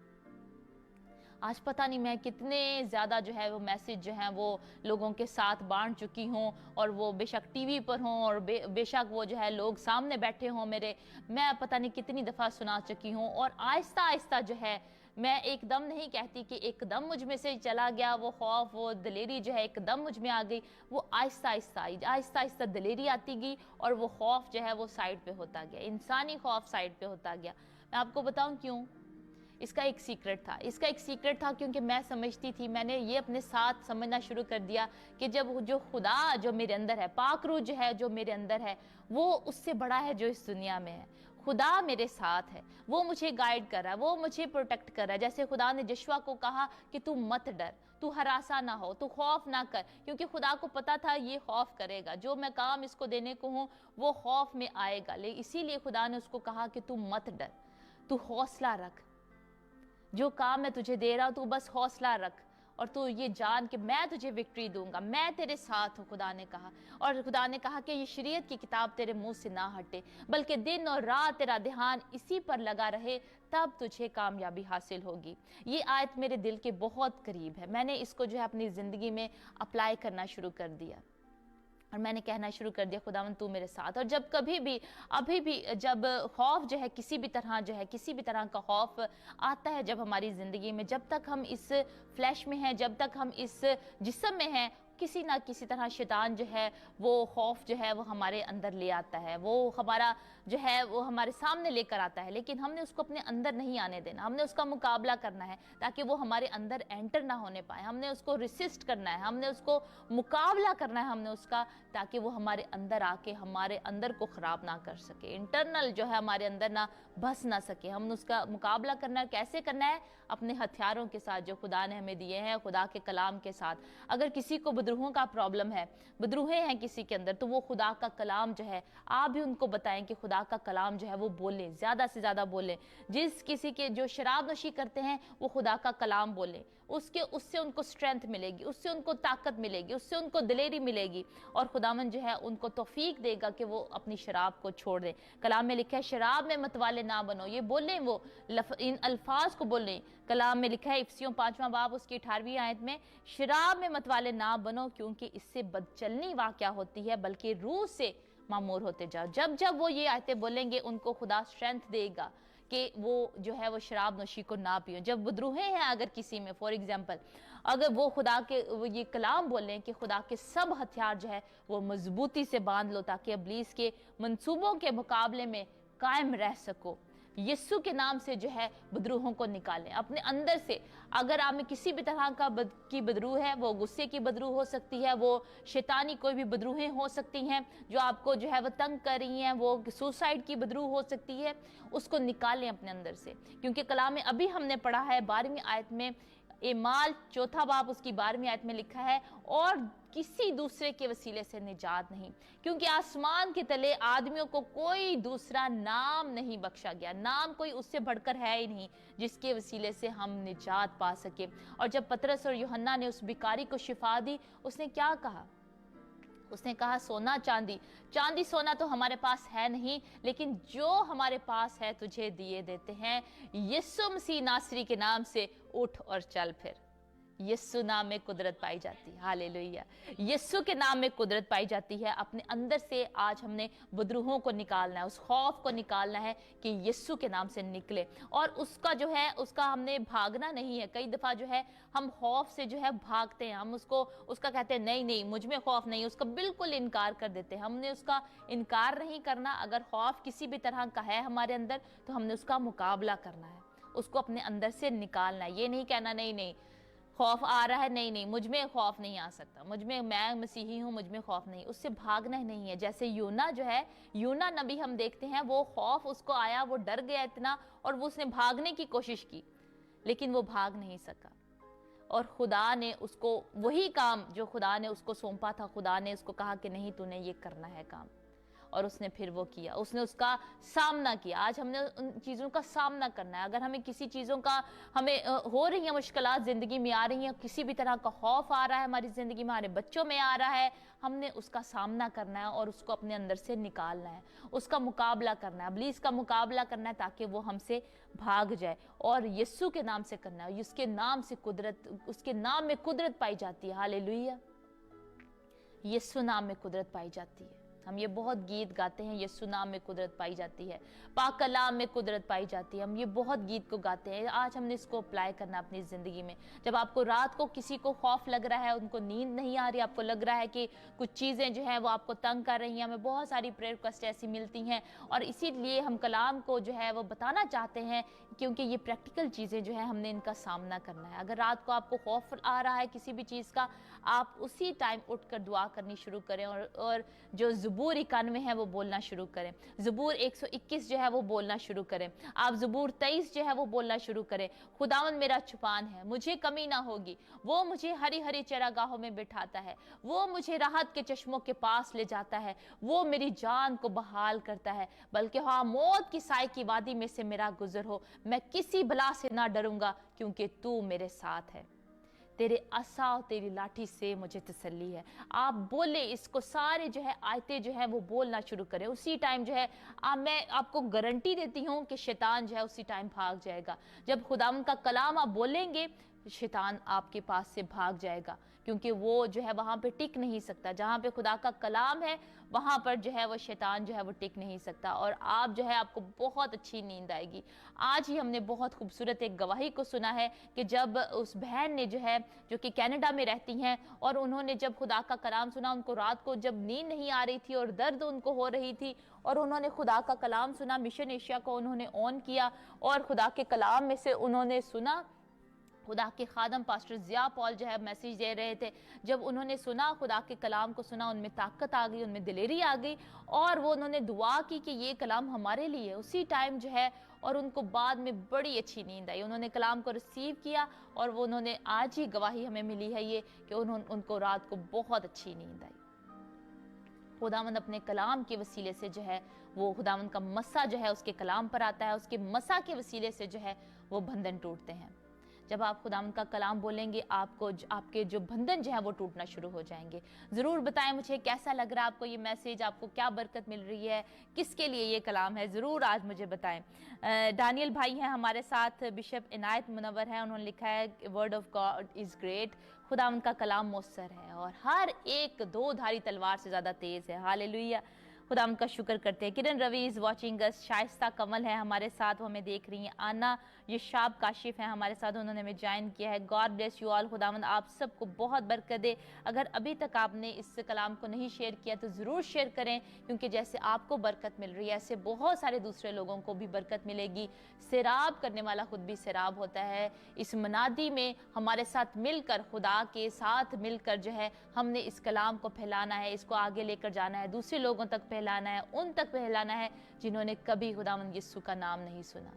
आज पता नहीं मैं कितने ज़्यादा जो है वो मैसेज जो है वो लोगों के साथ बांट चुकी हूँ, और वो बेशक टीवी पर हों और बेशक वो जो है लोग सामने बैठे हों मेरे, मैं पता नहीं कितनी दफ़ा सुना चुकी हूँ। और आहिस्ता आहिस्ता जो है, मैं एकदम नहीं कहती कि एकदम मुझ में से चला गया वो खौफ, वो दिलेरी जो है एकदम मुझ में आ गई, वो आहिस्ता आहिस्ता आई, आहिस्ता आहिस्ता दिलेरी आती गई और वो खौफ जो है वो साइड पे होता गया, इंसानी खौफ साइड पे होता गया। मैं आपको बताऊं क्यों? इसका एक सीक्रेट था, इसका एक सीक्रेट था क्योंकि मैं समझती थी, मैंने ये अपने साथ समझना शुरू कर दिया कि जब जो खुदा जो मेरे अंदर है, पाक रूह जो है जो मेरे अंदर है, वो उससे बड़ा है जो इस दुनिया में है। खुदा मेरे साथ है, वो मुझे गाइड कर रहा है, वो मुझे प्रोटेक्ट कर रहा है। जैसे खुदा ने यहोशू को कहा कि तू मत डर, तू हरासा ना हो, तू खौफ ना कर, क्योंकि खुदा को पता था ये खौफ करेगा, जो मैं काम इसको देने को हूँ वो खौफ में आएगा। लेकिन इसीलिए खुदा ने उसको कहा कि तू मत डर, तू हौसला रख, जो काम मैं तुझे दे रहा हूं तू बस हौसला रख, और तू ये जान कि मैं तुझे विक्ट्री दूंगा, मैं तेरे साथ हूं, खुदा ने कहा। और खुदा ने कहा कि ये शरीयत की किताब तेरे मुंह से ना हटे, बल्कि दिन और रात तेरा ध्यान इसी पर लगा रहे, तब तुझे कामयाबी हासिल होगी। ये आयत मेरे दिल के बहुत करीब है, मैंने इसको जो है अपनी ज़िंदगी में अप्लाई करना शुरू कर दिया और मैंने कहना शुरू कर दिया, खुदावन तू मेरे साथ। और जब कभी भी, अभी भी जब खौफ जो है किसी भी तरह जो है, किसी भी तरह का खौफ आता है जब हमारी ज़िंदगी में, जब तक हम इस फ्लैश में हैं, जब तक हम इस जिस्म में हैं, किसी ना किसी तरह शैतान जो है वो खौफ जो है वो हमारे अंदर ले आता है, वो हमारा जो है वो हमारे सामने लेकर आता है। लेकिन हमने उसको अपने अंदर नहीं आने देना, हमने उसका मुकाबला करना है ताकि वो हमारे अंदर एंटर ना होने पाए। हमने उसको रिसिस्ट करना है, हमने उसको मुकाबला करना है, हमने उसका, ताकि वो हमारे अंदर आके हमारे अंदर को ख़राब ना कर सके, इंटरनल जो है हमारे अंदर ना बस ना सके। हमने उसका मुकाबला करना है। कैसे करना है? अपने हथियारों के साथ जो खुदा ने हमें दिए हैं, खुदा के कलाम के साथ। अगर किसी को बदरूहों का प्रॉब्लम है, बदरूहें हैं किसी के अंदर, तो वो खुदा का कलाम जो है, आप भी उनको बताएं कि खुदा का कलाम जो है वो बोलें, ज़्यादा से ज़्यादा बोलें। जिस किसी के जो शराब नशी करते हैं वो खुदा का कलाम बोलें, उससे उनको स्ट्रेंथ मिलेगी, उससे उनको ताकत मिलेगी, उससे उनको दिलेरी मिलेगी, और खुदावन जो है उनको तौफीक देगा कि वो अपनी शराब को छोड़ दें। कलाम में लिखा है शराब में मतवाले ना बनो, ये बोलें, वो इन अल्फाज को बोलें। कलाम में लिखा है इफिसियों 5वां बाब उसकी 18वीं आयत में, शराब में मतवाले ना बनो क्योंकि इससे बदचलनी वाक़या होती है, बल्कि रूह से मामूर होते जाओ। जब जब वो ये आयतें बोलेंगे उनको खुदा स्ट्रेंथ देगा कि वो जो है वो शराब नोशी को ना पियो। जब बदरूहें हैं अगर किसी में, फॉर एग्जांपल, अगर वो खुदा के वो ये कलाम बोलें कि खुदा के सब हथियार जो है वो मजबूती से बांध लो ताकि इब्लीस के मंसूबों के मुकाबले में कायम रह सको। यीशु के नाम से जो है बदरूहों को निकालें अपने अंदर से। अगर आप में किसी भी तरह का की बदरू है, वो गुस्से की बदरू हो सकती है, वो शैतानी कोई भी बदरूहें हो सकती हैं जो आपको जो है वो तंग कर रही हैं, वो सुसाइड की बदरू हो सकती है, उसको निकालें अपने अंदर से। क्योंकि कलाम में अभी हमने पढ़ा है 12वीं आयत में, एमाल 4 बाब उसकी 12वीं आयत में लिखा है, और किसी दूसरे के वसीले से निजात नहीं, क्योंकि आसमान के तले आदमियों को कोई दूसरा नाम नहीं बख्शा गया, नाम कोई उससे बढ़कर है ही नहीं जिसके वसीले से हम निजात पा सके। और जब पतरस और यूहन्ना ने उस भिखारी को शिफा दी, उसने क्या कहा? उसने कहा सोना चांदी, चांदी सोना तो हमारे पास है नहीं, लेकिन जो हमारे पास है तुझे दिए देते हैं, यीशु मसीह नासरी के नाम से उठ और चल फिर। यीशु नाम में कुदरत पाई जाती है, हालेलुया। यीशु के नाम में कुदरत पाई जाती है। अपने अंदर से आज हमने बदरूहों को निकालना है, उस खौफ को निकालना है कि यीशु के नाम से निकले, और उसका जो है उसका हमने भागना नहीं है। कई दफ़ा जो है हम खौफ से जो है भागते हैं, हम उसका कहते हैं नहीं नहीं मुझ में खौफ नहीं, उसका बिल्कुल इनकार कर देते हैं। हमने उसका इनकार नहीं करना। अगर खौफ किसी भी तरह का है हमारे अंदर तो हमने उसका मुकाबला करना है, उसको अपने अंदर से निकालना है। ये नहीं कहना नहीं नहीं खौफ आ रहा है, नहीं नहीं मुझ में खौफ नहीं आ सकता, मुझ में, मैं मसीही हूँ, मुझ में खौफ नहीं, उससे भागना ही नहीं है। जैसे यूना जो है, यूना नबी हम देखते हैं, वो खौफ उसको आया, वो डर गया इतना, और वो उसने भागने की कोशिश की लेकिन वो भाग नहीं सका। और खुदा ने उसको वही काम जो खुदा ने उसको सौंपा था, खुदा ने उसको कहा कि नहीं तूने ये करना है काम, और उसने फिर वो किया, उसने उसका सामना किया। आज हमने उन चीज़ों का सामना करना है। अगर हमें किसी चीज़ों का हमें हो रही है मुश्किलात, ज़िंदगी में आ रही हैं, किसी भी तरह का खौफ आ रहा है हमारी ज़िंदगी में, हमारे बच्चों में आ रहा है, हमने उसका सामना करना है और उसको अपने अंदर से निकालना है, उसका मुकाबला करना है, इब्लीस का मुकाबला करना है ताकि वो हमसे भाग जाए। और यीशु के नाम से करना है, उसके नाम से कुदरत, उसके नाम में कुदरत पाई जाती है। हालेलुया, यीशु नाम में कुदरत पाई जाती है। हम ये बहुत गीत गाते हैं, यीशु नाम में कुदरत पाई जाती है, पाक कलाम में कुदरत पाई जाती है। हम ये बहुत गीत को गाते हैं। आज हमने इसको अप्लाई करना अपनी ज़िंदगी में। जब आपको रात को किसी को खौफ लग रहा है, उनको नींद नहीं आ रही, आपको लग रहा है कि कुछ चीज़ें जो हैं वो आपको तंग कर रही हैं, हमें बहुत सारी प्रेयर रिक्वेस्ट ऐसी मिलती हैं और इसीलिए हम कलाम को जो है वो बताना चाहते हैं, क्योंकि ये प्रैक्टिकल चीज़ें जो है हमने इनका सामना करना है। अगर रात को आपको खौफ आ रहा है किसी भी चीज़ का, आप उसी टाइम उठकर दुआ करनी शुरू करें और जो ज़बूर 91 है वो बोलना शुरू करें, ज़बूर 121 जो है वो बोलना शुरू करें, आप ज़बूर 23 जो है वो बोलना शुरू करें। खुदावंद मेरा चुपान है, मुझे कमी ना होगी, वो मुझे हरी हरी चरागाहों में बिठाता है, वो मुझे राहत के चश्मों के पास ले जाता है, वो मेरी जान को बहाल करता है। बल्कि हाँ, मौत की साए की वादी में से मेरा गुजर हो, मैं किसी बला से ना डरूंगा, क्योंकि तू मेरे साथ है, तेरे असा और तेरी लाठी से मुझे तसल्ली है। आप बोले इसको, सारे जो है आयतें जो है वो बोलना शुरू करें उसी टाइम। जो है मैं आपको गारंटी देती हूँ कि शैतान जो है उसी टाइम भाग जाएगा। जब खुदावंद का कलाम आप बोलेंगे, शैतान आपके पास से भाग जाएगा, क्योंकि वो जो है वहाँ पे टिक नहीं सकता। जहाँ पे खुदा का कलाम है वहाँ पर जो है वो शैतान जो है वो टिक नहीं सकता। और आप जो है आपको बहुत अच्छी नींद आएगी। आज ही हमने बहुत खूबसूरत एक गवाही को सुना है कि जब उस बहन ने जो है, जो कि कनाडा में रहती हैं, और उन्होंने जब खुदा का कलाम सुना, उनको रात को जब नींद नहीं आ रही थी और दर्द उनको हो रही थी, और उन्होंने खुदा का कलाम सुना, मिशन एशिया को उन्होंने ऑन किया और खुदा के कलाम में से उन्होंने सुना। खुदा के खादम पास्टर जिया पॉल जो है मैसेज दे रहे थे, जब उन्होंने सुना, खुदा के कलाम को सुना, उनमें ताकत आ गई, उनमें दिलेरी आ गई और वो उन्होंने दुआ की कि ये कलाम हमारे लिए उसी टाइम जो है। और उनको बाद में बड़ी अच्छी नींद आई, उन्होंने कलाम को रिसीव किया और वो उन्होंने आज ही गवाही हमें मिली है ये कि उनको रात को बहुत अच्छी नींद आई। खुदावंद अपने कलाम के वसीले से जो है वो, खुदावंद का मसा जो है उसके कलाम पर आता है, उसके मसा के वसीले से जो है वो बंधन टूटते हैं। जब आप खुदावंद का कलाम बोलेंगे, आपको आपके जो बंधन जो है वो टूटना शुरू हो जाएंगे। ज़रूर बताएं मुझे कैसा लग रहा है आपको ये मैसेज, आपको क्या बरकत मिल रही है, किसके लिए ये कलाम है, ज़रूर आज मुझे बताएं। दानियल भाई हैं हमारे साथ, बिशप इनायत मुनव्वर हैं, उन्होंने लिखा है word of God is great, खुदावंद का कलाम मौसर है और हर एक दो धारी तलवार से ज़्यादा तेज़ है। हालेलुया, खुदावंद का शुक्र करते हैं। Kiran Ravi is watching us, Shaista Kamal है हमारे साथ, वो हमें देख रही हैं। आना यशाब काशिफ है हमारे साथ, उन्होंने हमें ज्वाइन किया है। गॉड ब्लेस यू ऑल, खुदावंद आप सबको बहुत बरकत दे। अगर अभी तक आपने इस कलाम को नहीं शेयर किया तो ज़रूर शेयर करें, क्योंकि जैसे आपको बरकत मिल रही है ऐसे बहुत सारे दूसरे लोगों को भी बरकत मिलेगी। सैराब करने वाला खुद भी सैराब होता है। इस मनादी में हमारे साथ मिलकर, खुदा के साथ मिलकर जो है हमने इस कलाम को फैलाना है, इसको आगे लेकर जाना है, दूसरे लोगों तक फैलाना है, उन तक फैलाना है जिन्होंने कभी खुदावंद यीशु का नाम नहीं सुना।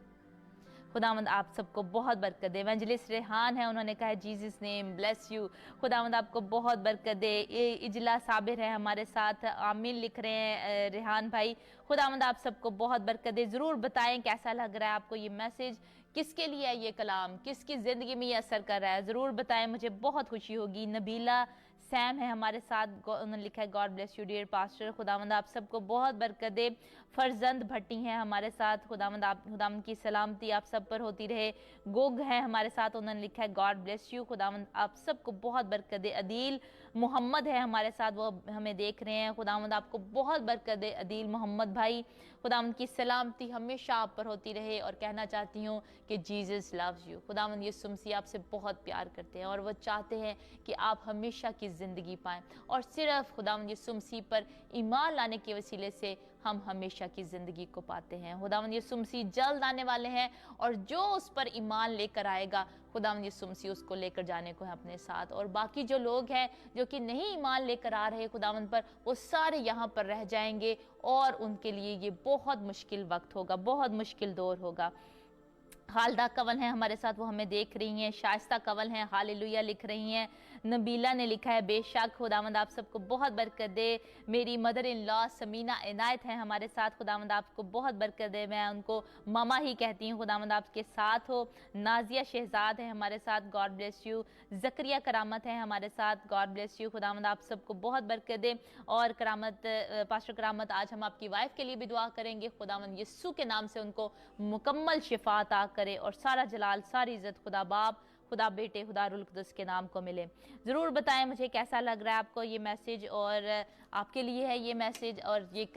खुदावंद आप सबको बहुत बरकत दे। एवेंजलिस्ट रेहान है, उन्होंने कहा जीसस नेम ब्लेस यू, खुदावंद आपको बहुत बरकत दे। इजला साबिर है हमारे साथ, आमीन लिख रहे हैं रेहान भाई, खुदावंद आप सबको बहुत बरकत दे। ज़रूर बताएं कैसा लग रहा है आपको ये मैसेज, किसके लिए है ये कलाम, किसकी ज़िंदगी में ये असर कर रहा है, ज़रूर बताएं, मुझे बहुत खुशी होगी। नबीला सैम है हमारे साथ, उन्होंने लिखा है God bless you dear pastor, खुदावंद आप सबको बहुत बरकत दे। फरजंद भट्टी हैं हमारे साथ, खुदावंद की सलामती आप सब पर होती रहे। गोग है हमारे साथ, उन्होंने लिखा है गॉड ब्लेस यू, खुदावंद आप सबको बहुत बरकत दे। अदील मोहम्मद है हमारे साथ, वो हमें देख रहे हैं, खुदावंद आपको बहुत बरकत दे अदील मोहम्मद भाई, खुदावंद की सलामती हमेशा आप पर होती रहे। और कहना चाहती हूँ कि जीसस लव्स यू, खुदावंद यीशु मसीह आपसे बहुत प्यार करते हैं और वो चाहते हैं कि आप हमेशा की ज़िंदगी पाएं, और सिर्फ खुदावंद यीशु मसीह पर ईमान लाने के वसीले से हम हमेशा की ज़िंदगी को पाते हैं। खुदावंद यीशु मसीह जल्द आने वाले हैं और जो उस पर ईमान लेकर आएगा, खुदावंद यीशु मसीह उसको लेकर जाने को है अपने साथ। और बाकी जो लोग हैं जो कि नहीं ईमान लेकर आ रहे खुदावंद पर, वो सारे यहाँ पर रह जाएंगे और उनके लिए ये बहुत मुश्किल वक्त होगा, बहुत मुश्किल दौर होगा। खालदा कंवल हैं हमारे साथ, वो हमें देख रही हैं। शाइस्ता कंवल हैं, हालेलुया लिख रही हैं। नबीला ने लिखा है बेशक खुदावंद आप सबको बहुत बरकत दे। मेरी मदर इन लॉ समीना इनायत हैं हमारे साथ, खुदावंद आपको बहुत बरकत दे। मैं उनको मामा ही कहती हूँ, खुदावंद आपके साथ हो। नाजिया शहजाद है हमारे साथ, गॉड ब्लेस यू। जकरिया करामत है हमारे साथ, गॉड ब्लेस यू। खुदावंद आप सबको बहुत बरकत दे। और करामत, पास्टर करामत, आज हम आपकी वाइफ के लिए भी दुआ करेंगे। खुदावंद यीशु के नाम से उनको मुकम्मल शिफा अता करे और सारा जलाल सारी इज्जत खुदा बाप, खुदा बेटे, खुदा रुल कुदस के नाम को मिले। ज़रूर बताएं मुझे कैसा लग रहा है आपको ये मैसेज, और आपके लिए है ये मैसेज। और ये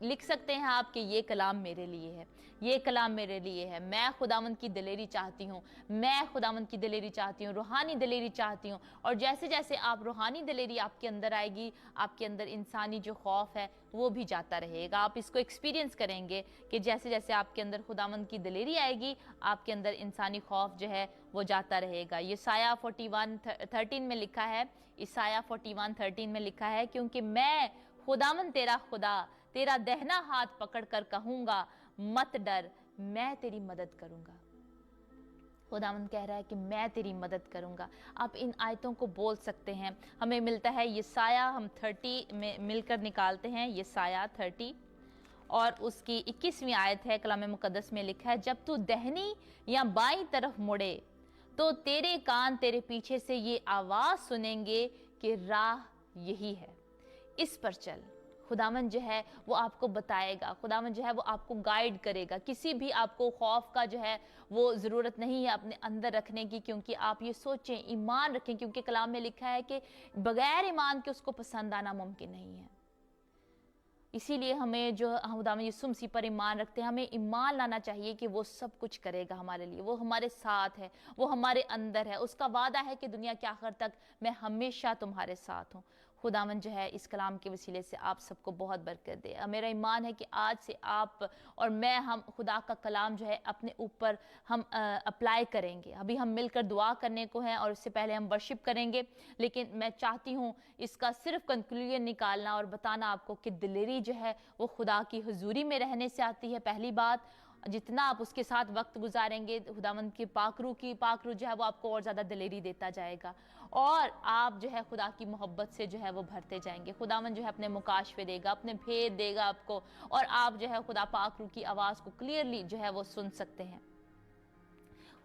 लिख सकते हैं आप कि ये कलाम मेरे लिए है, ये कलाम मेरे लिए है। मैं खुदावंद की दिलेरी चाहती हूँ, मैं खुदावंद की दिलेरी चाहती हूँ, रूहानी दिलेरी चाहती हूँ। और जैसे जैसे आप रूहानी दिलेरी आपके अंदर आएगी, आपके अंदर इंसानी जो खौफ है वो भी जाता रहेगा। आप इसको एक्सपीरियंस करेंगे कि जैसे जैसे आपके अंदर खुदावंद की दिलेरी आएगी, आपके अंदर इंसानी खौफ जो है वो जाता रहेगा। यसाया 41:13 में लिखा है, यसाया 41:13 में लिखा है, क्योंकि मैं खुदावंद तेरा खुदा तेरा दहना हाथ पकड़कर कहूंगा मत डर, मैं तेरी मदद करूंगा। खुदावंद कह रहा है कि मैं तेरी मदद करूंगा। आप इन आयतों को बोल सकते हैं। हमें मिलता है यसाया, हम 30 में मिलकर निकालते हैं। यसाया 30 और उसकी 21वीं आयत है, कलाम मुकद्दस में लिखा है, जब तू दहनी या बाईं तरफ मुड़े तो तेरे कान तेरे पीछे से ये आवाज सुनेंगे कि राह यही है, इस पर चल। खुदावन जो है वो आपको बताएगा, खुदावन जो है वो आपको गाइड करेगा। किसी भी आपको खौफ का जो है वो ज़रूरत नहीं है अपने अंदर रखने की, क्योंकि आप ये सोचें, ईमान रखें, क्योंकि कलाम में लिखा है कि बगैर ईमान के उसको पसंद आना मुमकिन नहीं है। इसीलिए हमें जो खुदावन यीशु मसीह पर ईमान रखते हैं, हमें ईमान लाना चाहिए कि वो सब कुछ करेगा हमारे लिए, वो हमारे साथ है, वो हमारे अंदर है। उसका वादा है कि दुनिया के आखिर तक मैं हमेशा तुम्हारे साथ हूँ। खुदावन जो है इस कलाम के वसीले से आप सबको बहुत बरकत दे। मेरा ईमान है कि आज से आप और मैं, हम खुदा का कलाम जो है अपने ऊपर हम अप्लाई करेंगे। अभी हम मिलकर दुआ करने को हैं और इससे पहले हम वर्शिप करेंगे, लेकिन मैं चाहती हूँ इसका सिर्फ कंक्लूजन निकालना और बताना आपको कि दिलेरी जो है वो खुदा की हुजूरी में रहने से आती है। पहली बात, जितना आप उसके साथ वक्त गुजारेंगे, खुदावंद की पाकरू जो है वो आपको और ज़्यादा दिलेरी देता जाएगा, और आप जो है खुदा की मोहब्बत से जो है वो भरते जाएंगे। खुदावंद जो है अपने मुकाशफे देगा, अपने भेद देगा आपको, और आप जो है खुदा पाकरू की आवाज़ को क्लियरली जो है वो सुन सकते हैं।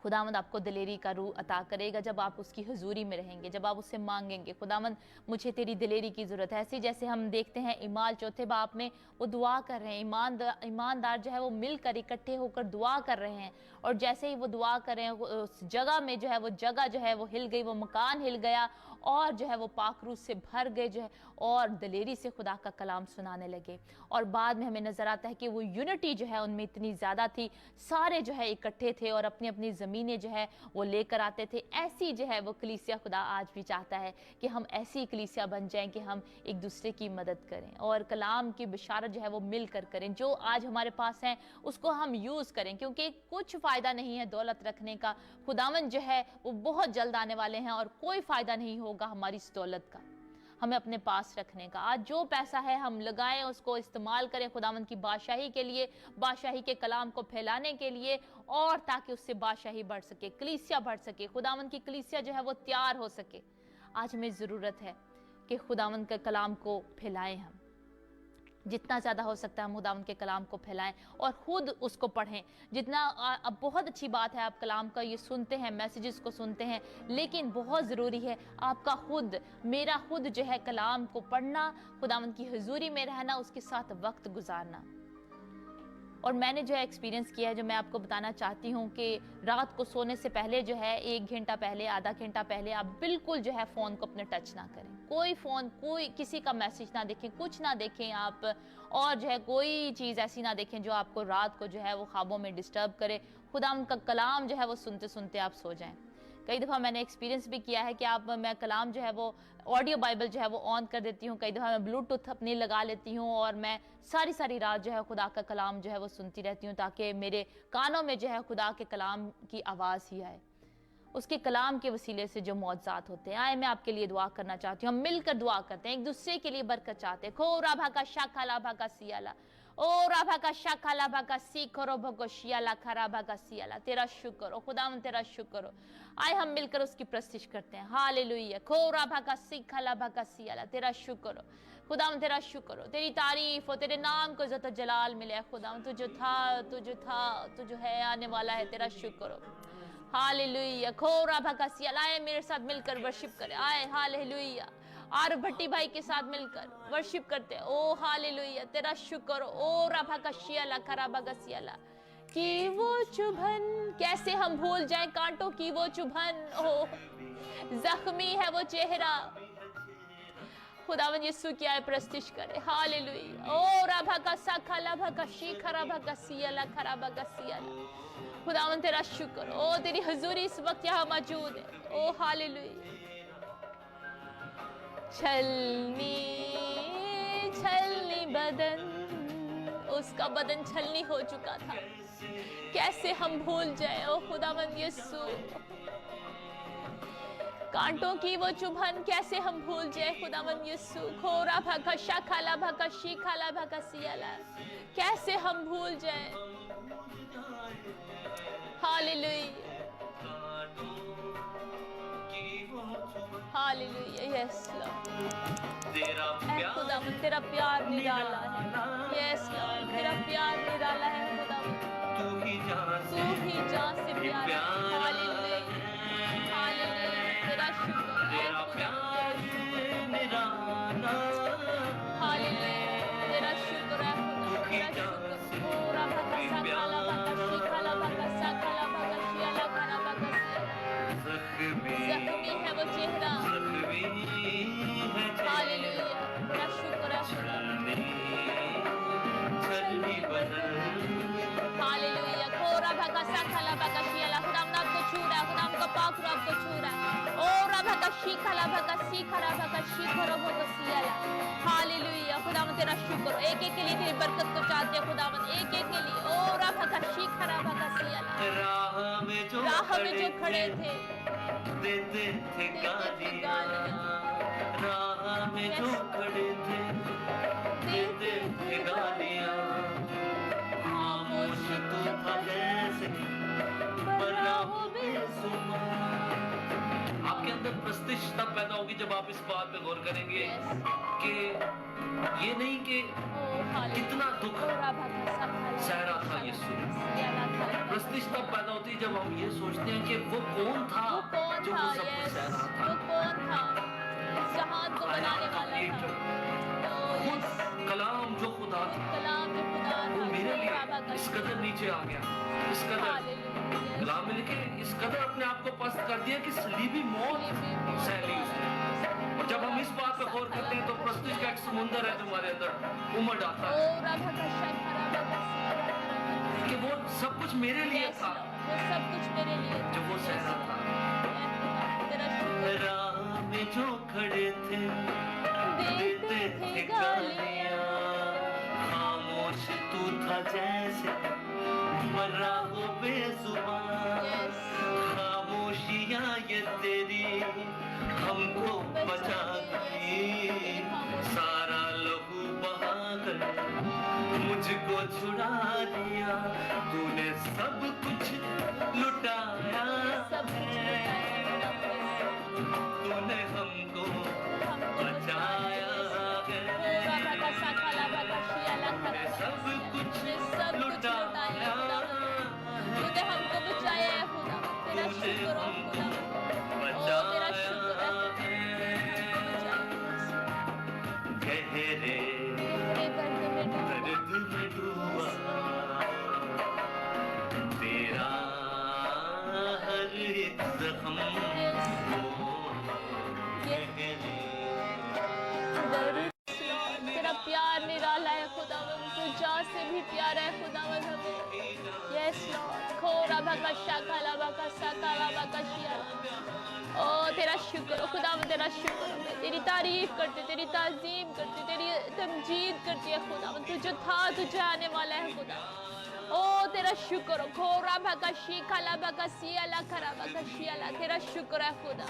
खुदावंद आपको दिलेरी का रूह अता करेगा जब आप उसकी हुजूरी में रहेंगे, जब आप उससे मांगेंगे, खुदावंद मुझे तेरी दिलेरी की ज़रूरत है। ऐसे जैसे हम देखते हैं इमाल चौथे बाप में वो दुआ कर रहे हैं, ईमानदार जो है वो मिलकर इकट्ठे होकर दुआ कर रहे हैं, और जैसे ही वो दुआ कर रहे हैं उस जगह में जो है वो जगह जो है वो हिल गई, वो मकान हिल गया, और जो है वो पाकरू से भर गए जो है, और दिलेरी से खुदा का कलाम सुनाने लगे। और बाद में हमें नज़र आता है कि वो यूनिटी जो है उनमें इतनी ज़्यादा थी, सारे जो है इकट्ठे थे और अपनी अपनी ज़मीनें जो है वो लेकर आते थे। ऐसी जो है वो कलीसिया खुदा आज भी चाहता है कि हम ऐसी कलीसिया बन जाएं कि हम एक दूसरे की मदद करें और कलाम की बिशारत जो है वो मिलकर करें। जो आज हमारे पास है उसको हम यूज़ करें, क्योंकि कुछ फ़ायदा नहीं है दौलत रखने का। खुदावन जो है वो बहुत जल्द आने वाले हैं और कोई फ़ायदा नहीं होगा हमारी इस दौलत का, हमें अपने पास रखने का। आज जो पैसा है हम लगाएं, उसको इस्तेमाल करें खुदावंद की बादशाही के लिए, बादशाही के कलाम को फैलाने के लिए, और ताकि उससे बादशाही बढ़ सके, कलीसिया बढ़ सके, खुदावंद की कलीसिया जो है वो तैयार हो सके। आज हमें ज़रूरत है कि खुदावंद के कलाम को फैलाएं, हम जितना ज़्यादा हो सकता है हम खुदावंद के कलाम को फैलाएं और ख़ुद उसको पढ़ें। जितना अब बहुत अच्छी बात है आप कलाम का ये सुनते हैं, मैसेजेस को सुनते हैं, लेकिन बहुत ज़रूरी है आपका खुद, मेरा खुद जो है कलाम को पढ़ना, खुदावंद की हुजूरी में रहना, उसके साथ वक्त गुजारना। और मैंने जो है एक्सपीरियंस किया है, जो मैं आपको बताना चाहती हूँ कि रात को सोने से पहले जो है 1 घंटा पहले, आधा घंटा पहले आप बिल्कुल जो है फ़ोन को अपने टच ना करें। कोई फ़ोन, कोई किसी का मैसेज ना देखें, कुछ ना देखें आप, और जो है कोई चीज़ ऐसी ना देखें जो आपको रात को जो है वो ख्वाबों में डिस्टर्ब करे। खुदा उनका कलाम जो है वो सुनते सुनते आप सो जाएं। कई दफ़ा मैंने एक्सपीरियंस भी किया है कि मैं कलाम जो है वो ऑडियो बाइबल जो है वो ऑन कर देती हूँ, कई दफ़ा मैं ब्लूटूथ अपनी लगा लेती हूँ और मैं सारी रात जो है खुदा का कलाम जो है वो सुनती रहती हूँ, ताकि मेरे कानों में जो है खुदा के कलाम की आवाज़ ही आए, उसके कलाम के वसीले से जो मौजज़ात होते हैं। आए मैं आपके लिए दुआ करना चाहती हूँ, हम मिलकर दुआ करते हैं, एक दूसरे के लिए बरकत चाहते हैं। खो राभा का शाखा लाभा का सियाला, ओ राभा का शाखाला भागा सी करो भगोशियाला खरा भागा सियाला, तेरा शुक्र हो खुदावन, तेरा शुक्र हो। आए हम मिलकर उसकी प्रस्तिश करते हैं। हालेलुया। खो राभा का सीखाला भागा सियाला, तेरा शुक्र हो खुदावन, तेरा शुक्र हो, तेरी तारीफ हो, तेरे नाम को इज्जत और जलाल मिले खुदावन। तू जो था, तू जो है आने वाला है, तेरा शुक्र हो। हालेलुया। खो राभा का सियाला, आए मेरे साथ मिलकर वर्शिप करें, आए हालेलुया। आर भट्टी भाई के साथ मिलकर वर्शिप करते हैं। ओ हालेलुया, तेरा शुक्र। ओ राभा का शियाला खराबा का सियाला, कि वो चुभन, कैसे हम भूल जाएं कांटों की वो चुभन। ओ जख्मी है वो चेहरा। खुदावन यीशु की आए प्रस्तिश करे। हालेलुया। ओ राभा का साखा लाभा का शी खराबा का सियाला खराबा का सियाला, खुदावन तेरा शुक्र। ओ तेरी हजूरी इस वक्त यहाँ मौजूद है। ओ हालेलुया। छलनी छलनी बदन, उसका बदन छलनी हो चुका था, कैसे हम भूल जाए। ओ खुदावन यीशु, कांटों की वो चुभन कैसे हम भूल जाए खुदावन यीशु। खोरा भागा शाखाला भागा शीखाला भागा सियाला, कैसे हम भूल जाए। Hallelujah hallelujah. यस लॉर्ड, खुदावन तेरा प्यार निराला है। यस लॉर्ड, तेरा प्यार निराला है खुदावन, तू ही जान से प्यार है। हालेलुया हालेलुया, तेरा शुक्र है खुदा। हालेलुया, तेरा शुक्र है खुदा, तेरा शुक्र। पूरा भागा साखाला भागा शीखाला भागा साखाला भागा शियाला खाना भागा सियाला, जख्मी है वो चेहरा। हालेलुया, तेरा शुक्र है खुदा। हालेलुया। खोरा भागा साखाला भागा शियाला, खुदा आपको छू रहा है, खुदा आपका पाक रूह आपको छू रहा है। ओ राभा का शीखाला भागा सीखाला भागा शीखरो भागा सियाला। हालेलुया, खुदावन तेरा शुक्र। एक एक के लिए तेरी बरकत को चाहते हैं खुदावन, एक एक के लिए। ओ राभा का शीखरा भागा सियाला, राह में जो खड़े थे देते थे गालियां, राह में जो खड़े थे देते थे गालियां, खामोश तू था जैसे बराहो बेसुमार। आपके अंदर प्रतिष्ठा पैदा होगी जब आप इस बात पे गौर करेंगे कि ये नहीं कि कितना दुख सह रहा था यीशु। प्रतिष्ठा पैदा होती है जब हम ये सोचते हैं कि वो कौन था जो वो सब कुछ सह रहा था। वो कौन था इस जहान को बनाने वाला था। खुद कलाम जो खुदा था वो मेरे लिए इस कदर नीचे आ गया, इस कदर कलाम में लिखे इस कदर अपने आप को पस्त कर दिया कि सलीबी मौत सह ली उसने। और जब हम इस बात पर गौर करते हैं तो प्रतिष्ठा का एक समुंदर है जो हमारे अंदर उमड़ आता है कि वो सब कुछ मेरे लिए था, वो सब कुछ मेरे लिए जो वो सह रहा था। राह में जो खड़े थे देते थे गालियां, खामोश तू था जैसे मरा हो बेजुबान। खामोशियां ये तेरी हमको बचा गई, सारा लहू बहाकर मुझको छुड़ा लिया। तूने सब कुछ लुटाया है, तूने हमको बचाया है, तूने सब कुछ लुटाया, तूने हमको बचाया है खुदा, तेरा शुक्र हो खुदा, ओ तेरा शुक्र है। गहरे दर्द में डूबा तेरा हर एक जख्म हो गहरे। तेरा प्यार निराला है खुदावन, तू जान से भी प्यारा है खुदावन हमें। Yes Lord. खोरा भागा शाखाला भागा साकाला भागा शियाला, ओ तेरा शुक्र हो खुदावन, तेरा शुक्र हो। मैं तेरी तारीफ करती, तेरी ताज़ीम करती, तेरी तमजीद करती है खुदावन। तू जो था, तू जो आने वाला है खुदा। ओ तेरा शुक्र हो, खोरा भका शीखला भका सियाला खरा भका शियाला, तेरा शुक्र है खुदा।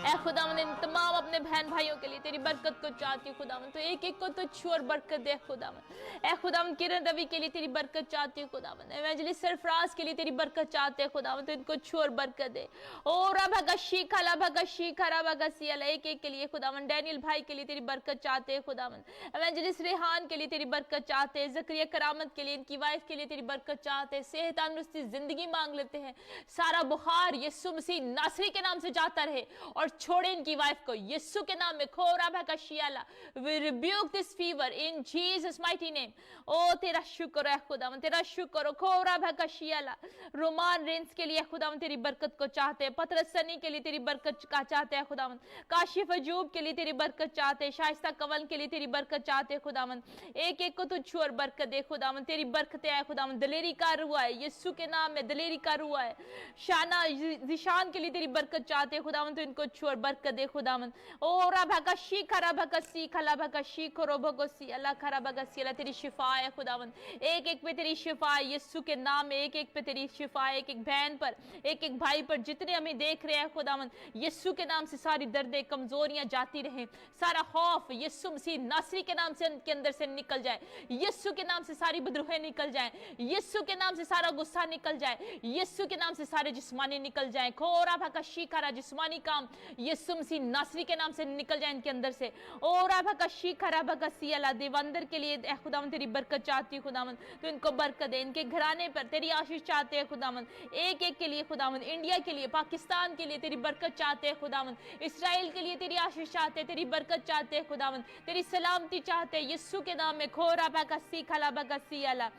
ऐ खुदावन इन तमाम अपने बहन भाइयों के लिए तेरी बरकत को चाहती हूँ खुदावन, तो एक एक को तो छू और बरकत दे खुदावन। ऐ खुदावन किरण रवि के लिए तेरी बरकत चाहती हूँ खुदावन, इवेंजलिस्ट सरफराज के लिए तेरी बरकत चाहते हैं खुदावन, तो इनको छू और बरकत दे। ओ रभा शीखा लभा शीखा रभा सियाला, एक एक के लिए खुदावन, डैनियल भाई के लिए तेरी बरकत चाहते हैं खुदावन, इवेंजलिस्ट रेहान के लिए तेरी बरकत चाहते हैं, जकरिया करामत के लिए, इनकी वाइफ के लिए तेरी बरकत चाहते हैं, सेहत तंदुरुस्ती जिंदगी मांग लेते हैं, सारा बुखार यीशु मसीह नासरी के नाम से जाता रहे और छोड़े इनकी वाइफ को यीशु के नाम में। खोरा भका शियाला, we rebuke this fever in Jesus mighty name. ओ तेरा शुक्र है खुदावन, तेरा शुक्र हो। खोरा भका शियाला, रोमान रेंस के लिए खुदावन तेरी बरकत को चाहते हैं, पतरस सनी के लिए तेरी बरकत का चाहते हैं खुदावन, काशिफ अजूब के लिए तेरी बरकत चाहते हैं, शाइस्ता कवल के लिए तेरी बरकत चाहते हैं खुदावन, एक एक को तू छू और बरकत दे खुदावन, तेरी बरकतें आए खुदावन, दलेरी कार हुआ है यीशु के नाम में, दलेरी कार हुआ है। शाना जिशान के लिए तेरी बरकत चाहते हैं खुदावन, तो इनको छू और बरकत दे खुदावन। ओ रभका शीखा रभका सीखा लभका शीखो रोभको सी अल्लाह खरा भका सी अल्लाह, तेरी शिफा है खुदावन, एक एक पे तेरी शिफा है यीशु के नाम में, एक एक पे तेरी शिफा है, एक एक बहन पर, एक एक भाई पर, जितने हमें देख रहे हैं खुदावन, यीशु के नाम से सारी दर्दें कमजोरियां जाती रहें, सारा खौफ यीशु मसीह नासरी के नाम से उनके अंदर से निकल जाए, यीशु के नाम से सारी बदरूहें निकल जाएं, यीशु के नाम से सारा गुस्सा निकल जाए, यीशु के नाम से सारे जिस्मानी निकल जाएं, खोरा भका शीखरा जिस्मानी काम यीशु मसीह नासरी के नाम से निकल जाए इनके अंदर से। ओ राभा का शीखरा भका सियाला, देवंदर के लिए खुदावन तेरी बरकत चाहती हूँ खुदावन, तो इनको बरकत दे, इनके घराने पर तेरी आशीष चाहते हैं खुदावन, एक एक के लिए खुदावन, इंडिया के लिए, पाकिस्तान के लिए तेरी बरकत चाहते हैं खुदावन, इसराइल के लिए तेरी आशीष चाहते हैं, तेरी बरकत चाहते हैं खुदावन, तेरी सलामती चाहते हैं यीशु के नाम में। खोरा भका सीखला भका सियाला,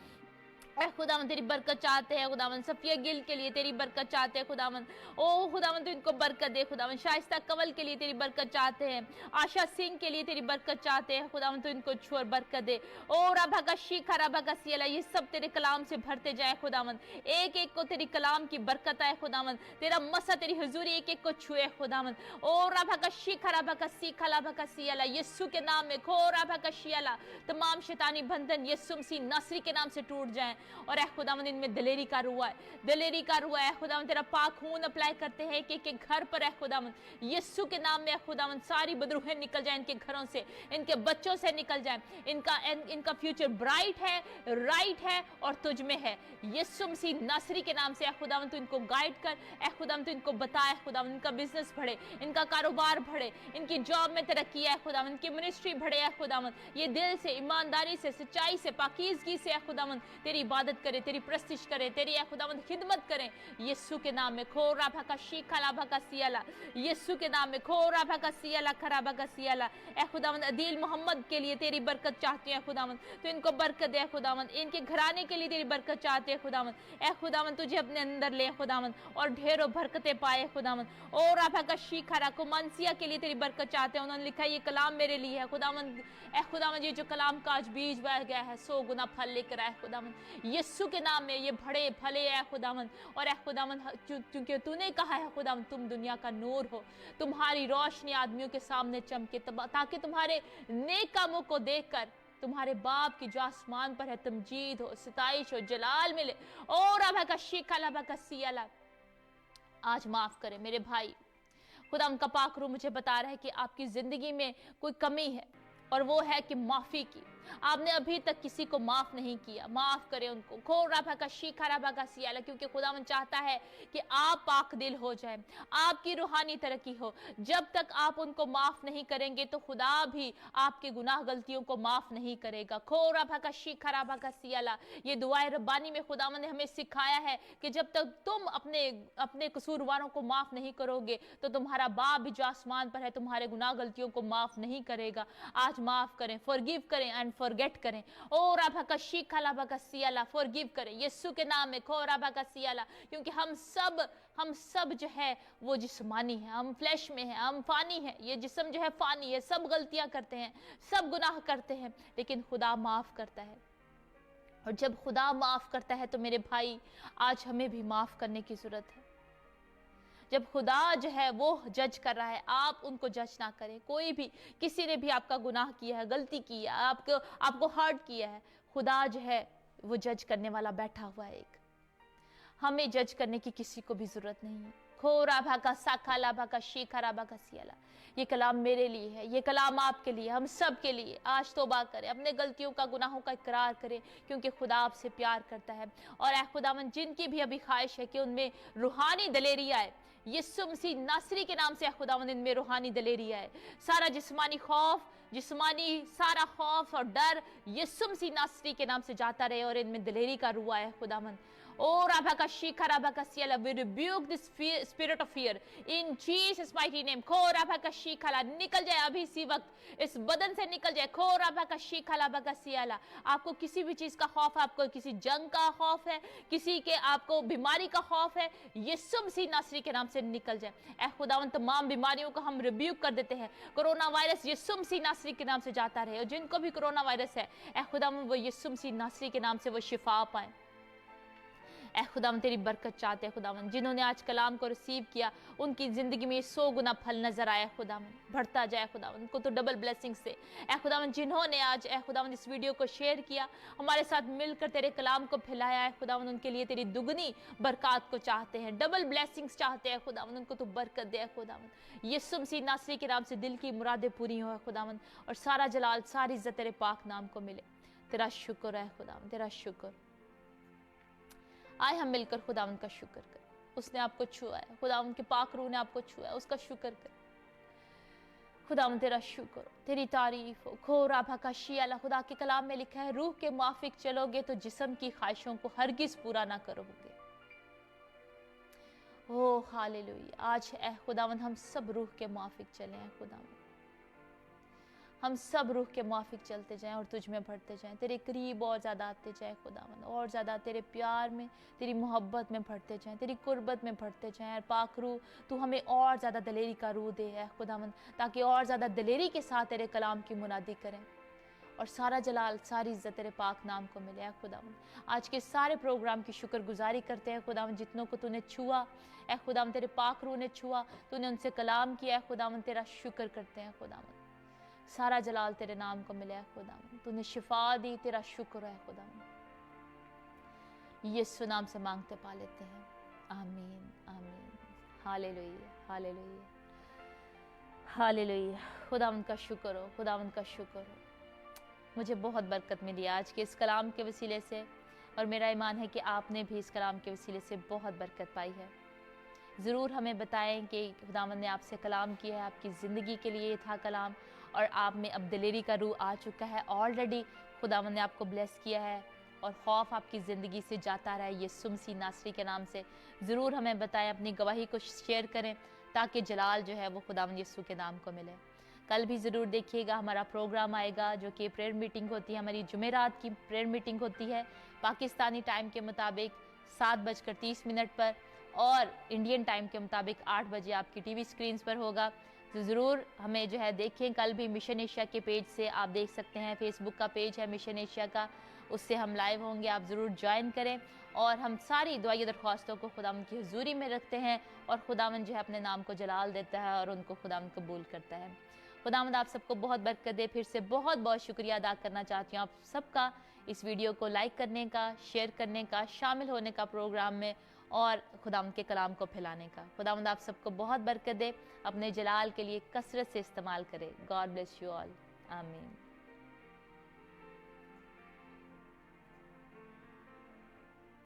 खुदावन तेरी बरकत चाहते हैं खुदावन, सफिया गिल के लिए तेरी बरकत चाहते हैं खुदावन, ओ खुदावन तो इनको बरकत दे खुदावन, शाइस्ता कवल के लिए तेरी बरकत चाहते हैं, आशा सिंह के लिए तेरी बरकत चाहते हैं खुदावन, तो इनको छू और बरकत दे। ओ रभा का शीखा रभा का सियाला, ये सब तेरे कलाम से भरते जाए खुदावन, एक एक को तेरी कलाम की बरकत आए खुदावन, तेरा मसा तेरी हुजूरी एक एक को छुए खुदावन। ओ रभा का शीखा रभा का सीखा रभा का सियाला, यीशु के नाम में खो रभा का शियाला, तमाम शैतानी बंधन यीशु मसीह नासरी के नाम से टूट जाएं, और खुदावन इनमें दलेरी का रुआ है, दलेरी का रुआ है खुदावन, तेरा पाक खून अप्लाई करते हैं एक एक घर पर है खुदावन, यीशु के नाम में खुदावन सारी बदरूहें निकल जाए इनके घरों से, इनके बच्चों से निकल जाए, इनका फ्यूचर ब्राइट है, राइट है और तुझ में है, यीशु मसीह नासरी के नाम से खुदावन तू इनको गाइड कर, खुदावन तू इनको बताए खुदावन, इनका बिजनेस बढ़े, इनका कारोबार बढ़े, इनकी जॉब में तरक्की है खुदावन, इनकी मिनिस्ट्री बढ़े है खुदावन, ये दिल से, ईमानदारी से, सच्चाई से, पाकीज़गी से खुदावन तेरी इबादत करे, तेरी प्रस्तिश करे, तेरी खुदावंद खिदमत करें यीशु के नाम में। खो राभा का शीखा लाभा का सियाला, यीशु के नाम में खो राभा का सियाला खराबा का सियाला। खुदावंद अदील मोहम्मद के लिए तेरी बरकत चाहते हैं खुदावंद, तो इनको बरकत दे खुदावंद, इनके घराने के लिए तेरी बरकत चाहते हैं खुदावंद, खुदावंद तुझे अपने अंदर ले खुदावंद और ढेरों बरकतें पाए खुदावंद। ओ राभा का शीखा राको मानसिया के लिए तेरी बरकत चाहते हैं, उन्होंने लिखा ये कलाम मेरे लिए है खुदावंद, खुदावंद ये जो कलाम का आज बीज बह गया है 100 गुना फल लेकर आए खुदावंद, यीशु के नाम में ये बड़े फले है खुदावंद, और खुदावंद क्योंकि तूने कहा है खुदावंद तुम दुनिया का नूर हो, तुम्हारी रोशनी आदमियों के सामने चमके, ताकि तुम्हारे नेक कामों को देखकर तुम्हारे बाप की जो आसमान पर है तमजीद हो, सिताइश हो, जलाल मिले। और अब का शीखा लबा का सियाला, आज माफ करे मेरे भाई, खुदा उनका पाक रूह मुझे बता रहा है कि आपकी जिंदगी में कोई कमी है, और वो है कि माफी की, आपने अभी तक किसी को माफ नहीं किया, माफ करें उनको। खो रभा का शीखा रभा का सियाला, क्योंकि खुदावन चाहता है कि आप पाक दिल हो जाएं, आपकी रूहानी तरक्की हो। जब तक आप उनको माफ नहीं करेंगे तो खुदा भी आपके गुनाह गलतियों को माफ नहीं करेगा। खो रभा का शीखा रभा का सियाला, ये दुआए रब्बानी में खुदावन ने हमें सिखाया है कि जब तक तुम अपने कसूरवारों को माफ नहीं करोगे तो तुम्हारा बाप भी जो आसमान पर है तुम्हारे गुनाह गलतियों को माफ नहीं करेगा। आज माफ करें, फॉरगिव करें एंड फॉरगेट करें। ओ राभा का शीखा लाभा का सियाला, फॉरगिव करें यीशु के नाम में। खो राभा का सियाला, क्योंकि हम सब जो है वो जिस्मानी है, हम फ्लैश में है, हम फानी है, ये जिस्म जो है फानी है, सब गलतियां करते हैं, सब गुनाह करते हैं, लेकिन खुदा माफ करता है। और जब खुदा माफ करता है तो मेरे भाई आज हमें भी माफ करने की जरूरत है। जब खुदा जो है वो जज कर रहा है, आप उनको जज ना करें। कोई भी, किसी ने भी आपका गुनाह किया है, गलती की है, आपको हर्ट किया है, खुदा जो है वो जज करने वाला बैठा हुआ है एक। हमें जज करने की किसी को भी जरूरत नहीं है। खोरा भाका साखाला भाका शीखरा भाका सियाला, ये कलाम मेरे लिए है, ये कलाम आपके लिए, हम सब के लिए। आज तौबा करें, अपने गलतियों का, गुनाहों का इकरार करें, क्योंकि खुदा आपसे प्यार करता है। और ऐ खुदावन, जिनकी भी अभी ख्वाहिश है कि उनमें रूहानी दलेरी आए, यीशु मसीह नासरी के नाम से खुदावंद इनमें रूहानी दलेरी आए। सारा जिस्मानी खौफ, जिस्मानी सारा खौफ और डर यीशु मसीह नासरी के नाम से जाता रहे और इनमें दलेरी का रूह आए खुदावंद। Oh, we rebuke this spirit of fear in Jesus mighty name. निकल जाए अभी इसी वक्त, इस बदन से निकल जाए। आपको किसी भी चीज का खौफ है, आपको किसी जंग का खौफ है, किसी के आपको बीमारी का खौफ है, यीशु मसीह नासरी के नाम से निकल जाए। ऐ खुदावन, तमाम बीमारियों को हम रिब्यूक कर देते हैं। कोरोना वायरस यीशु मसीह नासरी के नाम से जाता रहे, और जिनको भी कोरोना वायरस है, ऐ खुदावन, वो यीशु मसीह नासरी के नाम से वो शिफा पाए। ऐ खुदावन, तेरी बरकत चाहते हैं खुदावन। जिन्होंने आज कलाम को रिसीव किया, उनकी जिंदगी में 100 गुना फल नजर आया खुदावन, बढ़ता जाए खुदावन, उनको तो डबल ब्लेसिंग से। ऐ खुदावन, जिन्होंने आज ऐ खुदावन इस वीडियो को शेयर किया, हमारे साथ मिलकर तेरे कलाम को फैलाया है खुदावन, उनके लिए तेरी दुगनी बरकत को चाहते हैं, डबल ब्लेसिंग्स चाहते हैं खुदावन, उनको तो बरकत दे खुदावन। यीशु मसीह नासरी के नाम से दिल की मुरादें पूरी हो खुदावन, और सारा जलाल, सारी इज्जत तेरे पाक नाम को मिले। तेरा शुक्र है खुदावन, तेरा शुक्र। आए हम मिलकर खुदावन का शुक्र कर। उसने आपको छुआ है, खुदावन के पाक रूह ने आपको छुआ है, उसका शुक्र कर खुदावन। तेरा शुक्र, तेरी तारीफ हो। खोरा भका शियाला, खुदा के कलाम में लिखा है, रूह के मुआफिक चलोगे तो जिस्म की ख्वाहिशों को हरगिज पूरा ना करोगे। ओ हालेलुया। आज ऐ खुदावन, हम सब रूह के मुआफिक चले हैं खुदावन, हम सब रूह के मुआफिक चलते जाएं और तुझ में बढ़ते जाएं, तेरे करीब और ज़्यादा आते जाएं खुदावन, और ज़्यादा तेरे प्यार में, तेरी मोहब्बत में बढ़ते जाएं, तेरी कुर्बत में बढ़ते जाएं। और पाक रूह, तू हमें और ज़्यादा दलेरी का रूह दे है खुदावन, ताकि और ज़्यादा दलेरी के साथ तेरे कलाम की मुनादी करें, और सारा जलाल, सारी इज्जत तेरे पाक नाम को मिले है खुदावन। आज के सारे प्रोग्राम की शुक्रगुजारी करते हैं खुदावन, जितनों को तूने छुआ है खुदावन, तेरे पाक रूह ने छुआ, तूने उनसे कलाम किया है खुदावन, तेरा शुक्र करते हैं खुदावन। सारा जलाल तेरे नाम को मिला है खुदावन, तूने शिफा दी, तेरा शुक्र है खुदावन। यीशु नाम से मांगते पा लेते हैं, आमीन आमीन। Hallelujah hallelujah hallelujah. खुदावन का शुक्र हो, खुदावन का शुक्र हो। मुझे बहुत बरकत मिली आज के इस कलाम के वसीले से, और मेरा ईमान है कि आपने भी इस कलाम के वसीले से बहुत बरकत पाई है। ज़रूर हमें बताएं कि खुदावन ने आपसे कलाम किया है, आपकी ज़िंदगी के लिए ये था कलाम, और आप में अब दलेरी का रूह आ चुका है ऑलरेडी। खुदावन ने आपको ब्लेस किया है, और खौफ आपकी ज़िंदगी से जाता रहा है यीशु मसीह नासरी के नाम से। ज़रूर हमें बताएं, अपनी गवाही को शेयर करें, ताकि जलाल जो है वो खुदावन यीशु के नाम को मिले। कल भी ज़रूर देखिएगा, हमारा प्रोग्राम आएगा, जो कि प्रेयर मीटिंग होती है, हमारी जुमेरात की प्रेयर मीटिंग होती है पाकिस्तानी टाइम के मुताबिक 7:30 पर, और इंडियन टाइम के मुताबिक 8 बजे आपकी टीवी स्क्रीन्स पर होगा। तो ज़रूर हमें जो है देखें। कल भी मिशन एशिया के पेज से आप देख सकते हैं, फेसबुक का पेज है मिशन एशिया का, उससे हम लाइव होंगे, आप ज़रूर ज्वाइन करें। और हम सारी दुआई दरख्वास्तों को खुदावन की हुजूरी में रखते हैं, और खुदावन जो है अपने नाम को जलाल देता है और उनको खुदावन कबूल करता है। खुदावंद आप सबको बहुत बरकत दे। फिर से बहुत बहुत शुक्रिया अदा करना चाहती हूँ आप सबका, इस वीडियो को लाइक करने का, शेयर करने का, शामिल होने का प्रोग्राम में, और खुदावंद के कलाम को फैलाने का। खुदावंद आप सबको बहुत बरकत दे, अपने जलाल के लिए कसरत से इस्तेमाल करें। गॉड ब्लेस यू ऑल, आमीन।